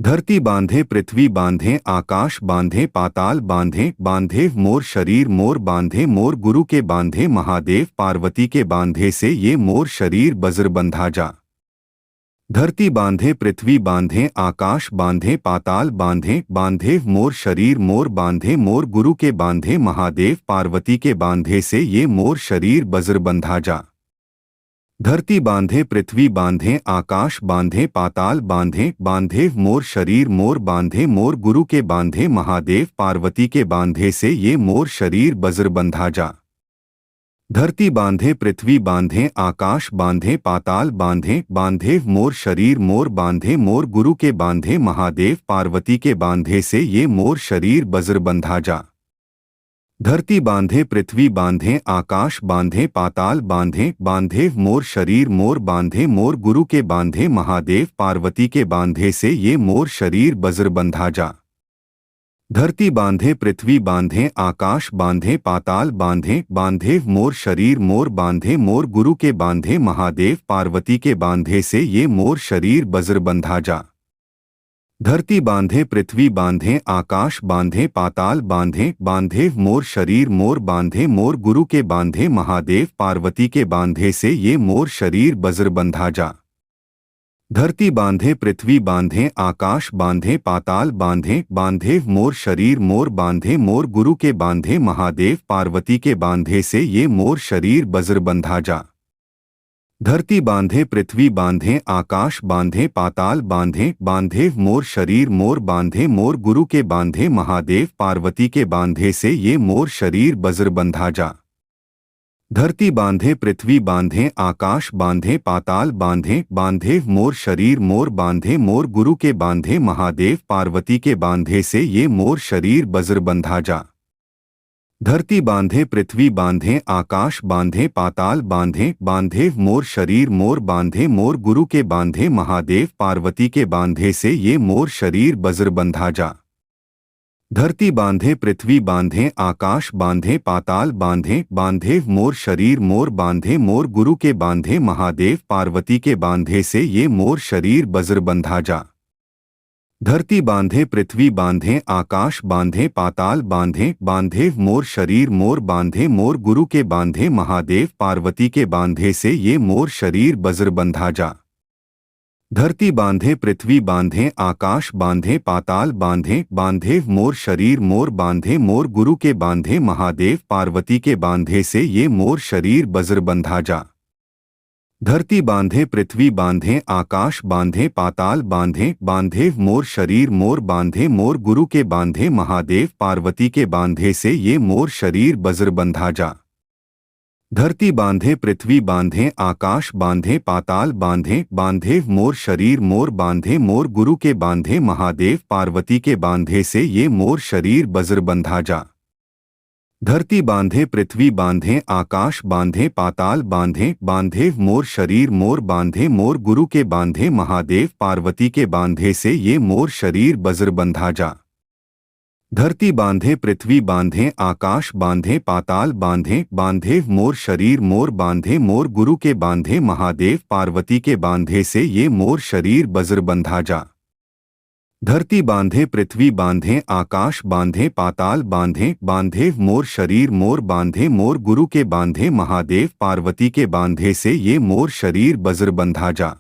धरती बांधे पृथ्वी बांधे आकाश बांधे पाताल बांधे बांधे मोर शरीर मोर बांधे मोर गुरु के बांधे महादेव पार्वती के बांधे से ये मोर शरीर बज्र बंधा जा। धरती बांधे पृथ्वी बांधे आकाश बांधे पाताल बांधे बांधे मोर शरीर मोर बांधे मोर गुरु के बांधे महादेव पार्वती के बांधे से ये मोर शरीर बज्र बंधा जा। धरती बांधे पृथ्वी बांधे आकाश बांधे पाताल बांधे बांधे मोर शरीर मोर बांधे मोर गुरु के बांधे महादेव पार्वती के बांधे से ये मोर शरीर बज्र बंधा जा। धरती बांधे पृथ्वी बांधे आकाश बांधे पाताल बांधे बांधे मोर शरीर मोर बांधे मोर गुरु के बांधे महादेव पार्वती के बांधे से ये मोर शरीर बज्र बंधा जा। धरती बांधे पृथ्वी बांधे आकाश बांधे पाताल बांधे बांधे मोर शरीर मोर बांधे मोर गुरु के बांधे महादेव पार्वती के बांधे से ये मोर शरीर बज्र बंधा जा। धरती बांधे पृथ्वी बांधे आकाश बांधे पाताल बांधे बांधे मोर शरीर मोर बांधे मोर गुरु के बांधे महादेव पार्वती के बांधे से ये मोर शरीर बज्र बंधा जा। धरती बांधे पृथ्वी बांधे आकाश बांधे पाताल बांधे बांधे मोर शरीर मोर बांधे मोर गुरु के बांधे महादेव पार्वती के बांधे से ये मोर शरीर बज्र बंधा जा। धरती बांधे पृथ्वी बांधे आकाश बांधे पाताल बांधे बांधे मोर शरीर मोर बांधे मोर गुरु के बांधे महादेव पार्वती के बांधे से ये मोर शरीर बज्र बंधा जा। धरती बांधे पृथ्वी बांधे आकाश बांधे पाताल बांधे बांधे मोर शरीर मोर बांधे मोर गुरु के बांधे महादेव पार्वती के बांधे से ये मोर शरीर बज्र बंधा जा। धरती बांधे पृथ्वी बांधे आकाश बांधे पाताल बांधे बांधे मोर शरीर मोर बांधे मोर गुरु के बांधे महादेव पार्वती के बांधे से ये मोर शरीर बज्र बंधा जा। धरती बांधे पृथ्वी बांधे आकाश बांधे पाताल बांधे बांधे मोर शरीर मोर बांधे मोर गुरु के बांधे महादेव पार्वती के बांधे से ये मोर शरीर बज्र बंधा जा। धरती बांधे पृथ्वी बांधे आकाश बांधे पाताल बांधे बांधे मोर शरीर मोर बांधे मोर गुरु के बांधे महादेव पार्वती के बांधे से ये मोर शरीर बज्र बंधा जा। धरती बांधे पृथ्वी बांधे आकाश बांधे पाताल बांधे बांधे मोर शरीर मोर बांधे मोर गुरु के बांधे महादेव पार्वती के बांधे से ये मोर शरीर बज्र बंधा जा। धरती बांधे पृथ्वी बांधे आकाश बांधे पाताल बांधे बांधे मोर शरीर मोर बांधे मोर गुरु के बांधे महादेव पार्वती के बांधे से ये मोर शरीर बज्र बंधा जा। धरती बांधे पृथ्वी बांधे आकाश बांधे पाताल बांधे बांधे मोर शरीर मोर बांधे मोर गुरु के बांधे महादेव पार्वती के बांधे से ये मोर शरीर बज्र बंधा जा। धरती बांधे पृथ्वी बांधे आकाश बांधे पाताल बांधे बांधे मोर शरीर मोर बांधे मोर गुरु के बांधे महादेव पार्वती के बांधे से ये मोर शरीर बज्र बंधा जा। धरती बांधे पृथ्वी बांधे आकाश बांधे पाताल बांधे बांधे मोर शरीर मोर बांधे मोर गुरु के बांधे महादेव पार्वती के बांधे से ये मोर शरीर बज्र बंधा जा। धरती बांधे पृथ्वी बांधे आकाश बांधे पाताल बांधे बांधे मोर शरीर मोर बांधे मोर गुरु के बांधे महादेव पार्वती के बांधे से ये मोर शरीर बज्र बंधा जा। धरती बांधे पृथ्वी बांधे आकाश बांधे पाताल बांधे बांधे मोर शरीर मोर बांधे मोर गुरु के बांधे महादेव पार्वती के बांधे से ये मोर शरीर बज्र बंधा जा।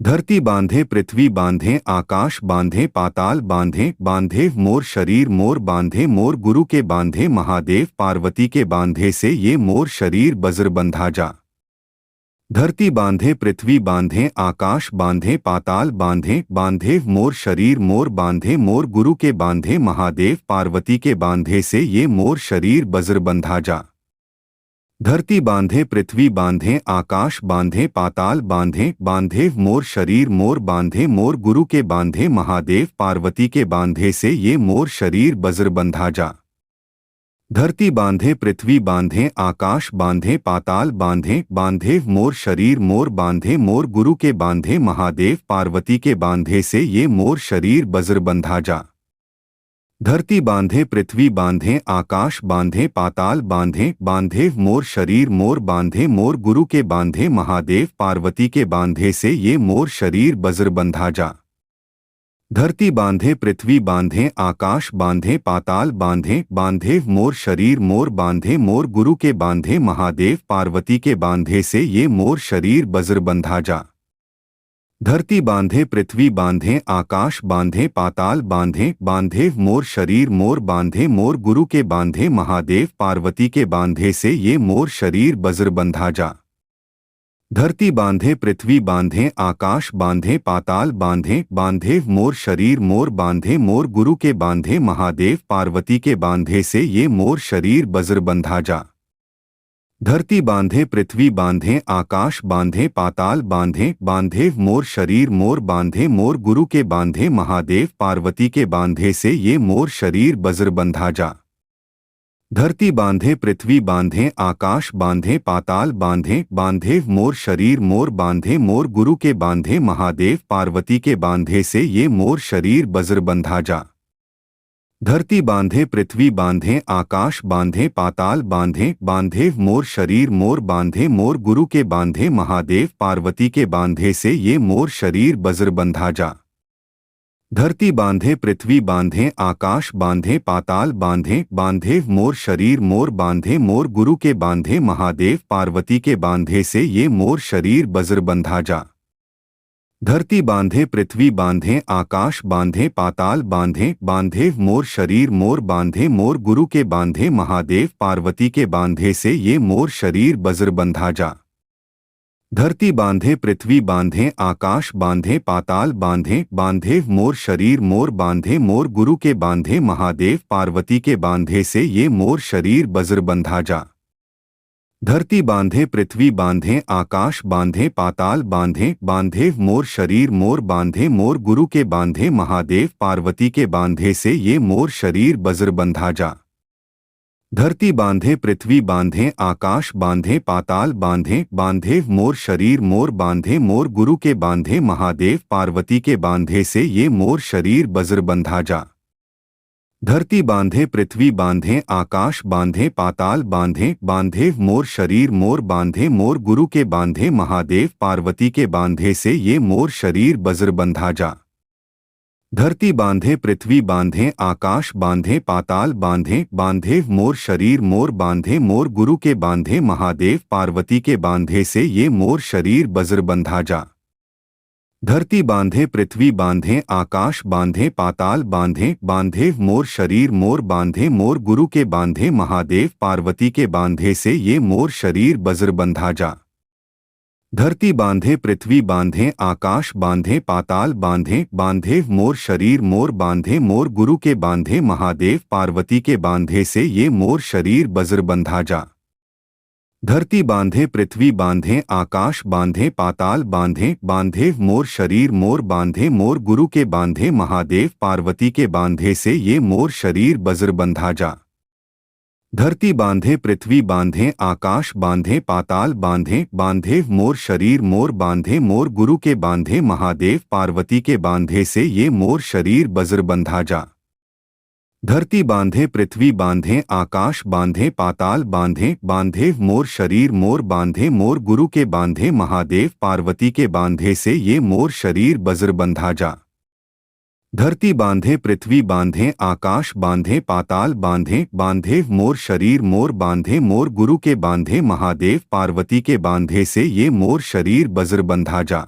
धरती बांधे पृथ्वी बांधे आकाश बांधे पाताल बांधे बांधे मोर शरीर मोर बांधे मोर गुरु के बांधे महादेव पार्वती के बांधे से ये मोर शरीर बज्र बंधा जा। धरती बांधे पृथ्वी बांधे आकाश बांधे पाताल बांधे बांधे मोर शरीर मोर बांधे मोर गुरु के बांधे महादेव पार्वती के बांधे से ये मोर शरीर बज्र बंधा जा। धरती बांधे पृथ्वी बांधे आकाश बांधे पाताल बांधे बांधे मोर शरीर मोर बांधे मोर गुरु के बांधे महादेव पार्वती के बांधे से ये मोर शरीर बज्र बंधा जा। धरती बांधे पृथ्वी बांधे आकाश बांधे पाताल बांधे बांधे मोर शरीर मोर बांधे मोर गुरु के बांधे महादेव पार्वती के बांधे से ये मोर शरीर बज्र बंधा जा। धरती बांधे पृथ्वी बांधे आकाश बांधे पाताल बांधे बांधे मोर शरीर मोर बांधे मोर गुरु के बांधे महादेव पार्वती के बांधे से ये मोर शरीर बज्र बंधा जा। धरती बांधे पृथ्वी बांधे आकाश बांधे पाताल बांधे बांधे मोर शरीर मोर बांधे मोर गुरु के बांधे महादेव पार्वती के बांधे से ये मोर शरीर बज्र बंधा जा। धरती बांधे पृथ्वी बांधे आकाश बांधे पाताल बांधे बांधे मोर शरीर मोर बांधे मोर गुरु के बांधे महादेव पार्वती के बांधे से ये मोर शरीर बज्र बंधा जा। धरती बांधे पृथ्वी बांधे आकाश बांधे पाताल बांधे बांधे मोर शरीर मोर बांधे मोर गुरु के बांधे महादेव पार्वती के बांधे से ये मोर शरीर बज्र बंधा जा। धरती बांधे पृथ्वी बांधे आकाश बांधे पाताल बांधे बांधे मोर शरीर मोर बांधे मोर गुरु के बांधे महादेव पार्वती के बांधे से ये मोर शरीर बज्र बंधा जा। धरती बांधे पृथ्वी बांधे आकाश बांधे पाताल बांधे बांधे मोर शरीर मोर बांधे मोर गुरु के बांधे महादेव पार्वती के बांधे से ये मोर शरीर बज्र बंधा जा। धरती बांधे पृथ्वी बांधे आकाश बांधे पाताल बांधे बांधे मोर शरीर मोर बांधे मोर गुरु के बांधे महादेव पार्वती के बांधे से ये मोर शरीर बज्र बंधा जा। धरती बांधे पृथ्वी बांधे आकाश बांधे पाताल बांधे बांधे मोर शरीर मोर बांधे मोर गुरु के बांधे महादेव पार्वती के बांधे से ये मोर शरीर बज्र बंधा जा। धरती बांधे पृथ्वी बांधे आकाश बांधे पाताल बांधे बांधे मोर शरीर मोर बांधे मोर गुरु के बांधे महादेव पार्वती के बांधे से ये मोर शरीर बज्र बंधा जा। धरती बांधे पृथ्वी बांधे आकाश बांधे पाताल बांधे बांधे मोर शरीर मोर बांधे मोर गुरु के बांधे महादेव पार्वती के बांधे से ये मोर शरीर बज्र बंधा जा। धरती बांधे पृथ्वी बांधे आकाश बांधे पाताल बांधे बांधे मोर शरीर मोर बांधे मोर गुरु के बांधे महादेव पार्वती के बांधे से ये मोर शरीर बज्र बंधा जा। धरती बांधे पृथ्वी बांधे आकाश बांधे पाताल बांधे बांधे मोर शरीर मोर बांधे मोर गुरु के बांधे महादेव पार्वती के बांधे से ये मोर शरीर बज्र बंधा जा। धरती बांधे पृथ्वी बांधे आकाश बांधे पाताल बांधे बांधे मोर शरीर मोर बांधे मोर गुरु के बांधे महादेव पार्वती के बांधे से ये मोर शरीर बज्र बंधा जा। धरती बांधे पृथ्वी बांधे आकाश बांधे पाताल बांधे बांधे मोर शरीर मोर बांधे मोर गुरु के बांधे महादेव पार्वती के बांधे से ये मोर शरीर बज्र बंधा जा। धरती बांधे पृथ्वी बांधे आकाश बांधे पाताल बांधे बांधे मोर शरीर मोर बांधे मोर गुरु के बांधे महादेव पार्वती के बांधे से ये मोर शरीर बज्र बंधा जा। धरती बांधे पृथ्वी बांधे आकाश बांधे पाताल बांधे बांधे मोर शरीर मोर बांधे मोर गुरु के बांधे महादेव पार्वती के बांधे से ये मोर शरीर बज्र बंधा जा। धरती बांधे पृथ्वी बांधे आकाश बांधे पाताल बांधे बांधे मोर शरीर मोर बांधे मोर गुरु के बांधे महादेव पार्वती के बांधे से ये मोर शरीर बज्र बंधा जा। धरती बांधे पृथ्वी बांधे आकाश बांधे पाताल बांधे बांधे मोर शरीर मोर बांधे मोर गुरु के बांधे महादेव पार्वती के बांधे से ये मोर शरीर बज्र बंधा जा। धरती बांधे पृथ्वी बांधे आकाश बांधे पाताल बांधे बांधे मोर शरीर मोर बांधे मोर गुरु के बांधे महादेव पार्वती के बांधे से ये मोर शरीर बज्र बंधा जा। धरती बांधे पृथ्वी बांधे आकाश बांधे पाताल बांधे बांधे मोर शरीर मोर बांधे मोर गुरु के बांधे महादेव पार्वती के बांधे से ये मोर शरीर बज्र बंधा जा।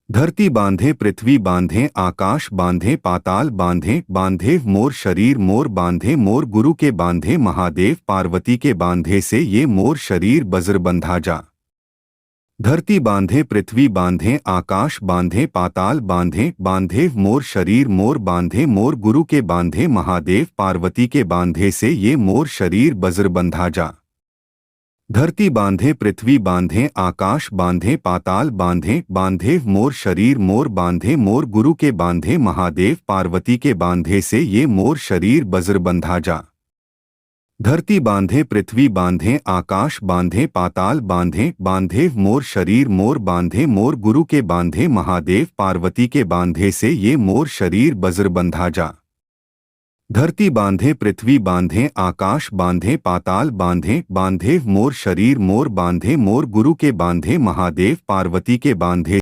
धरती बांधे पृथ्वी बांधे आकाश बांधे पाताल बांधे बांधे मोर शरीर मोर बांधे मोर गुरु के बांधे महादेव पार्वती के बांधे से ये मोर शरीर बज्र बंधा जा। धरती बांधे पृथ्वी बांधे आकाश बांधे पाताल बांधे बांधे मोर शरीर मोर बांधे मोर गुरु के बांधे महादेव पार्वती के बांधे से ये मोर शरीर बज्र बंधा जा। धरती बांधे पृथ्वी बांधे आकाश बांधे पाताल बांधे बांधे मोर शरीर मोर बांधे मोर गुरु के बांधे महादेव पार्वती के बांधे से ये मोर शरीर बज्र बंधा जा। धरती बांधे पृथ्वी बांधे आकाश बांधे पाताल बांधे बांधे मोर शरीर मोर बांधे मोर गुरु के बांधे महादेव पार्वती के बांधे से ये मोर शरीर बज्र बंधा जा। धरती बांधे पृथ्वी बांधे आकाश बांधे पाताल बांधे बांधे मोर शरीर मोर बांधे मोर गुरु के बांधे महादेव पार्वती के बांधे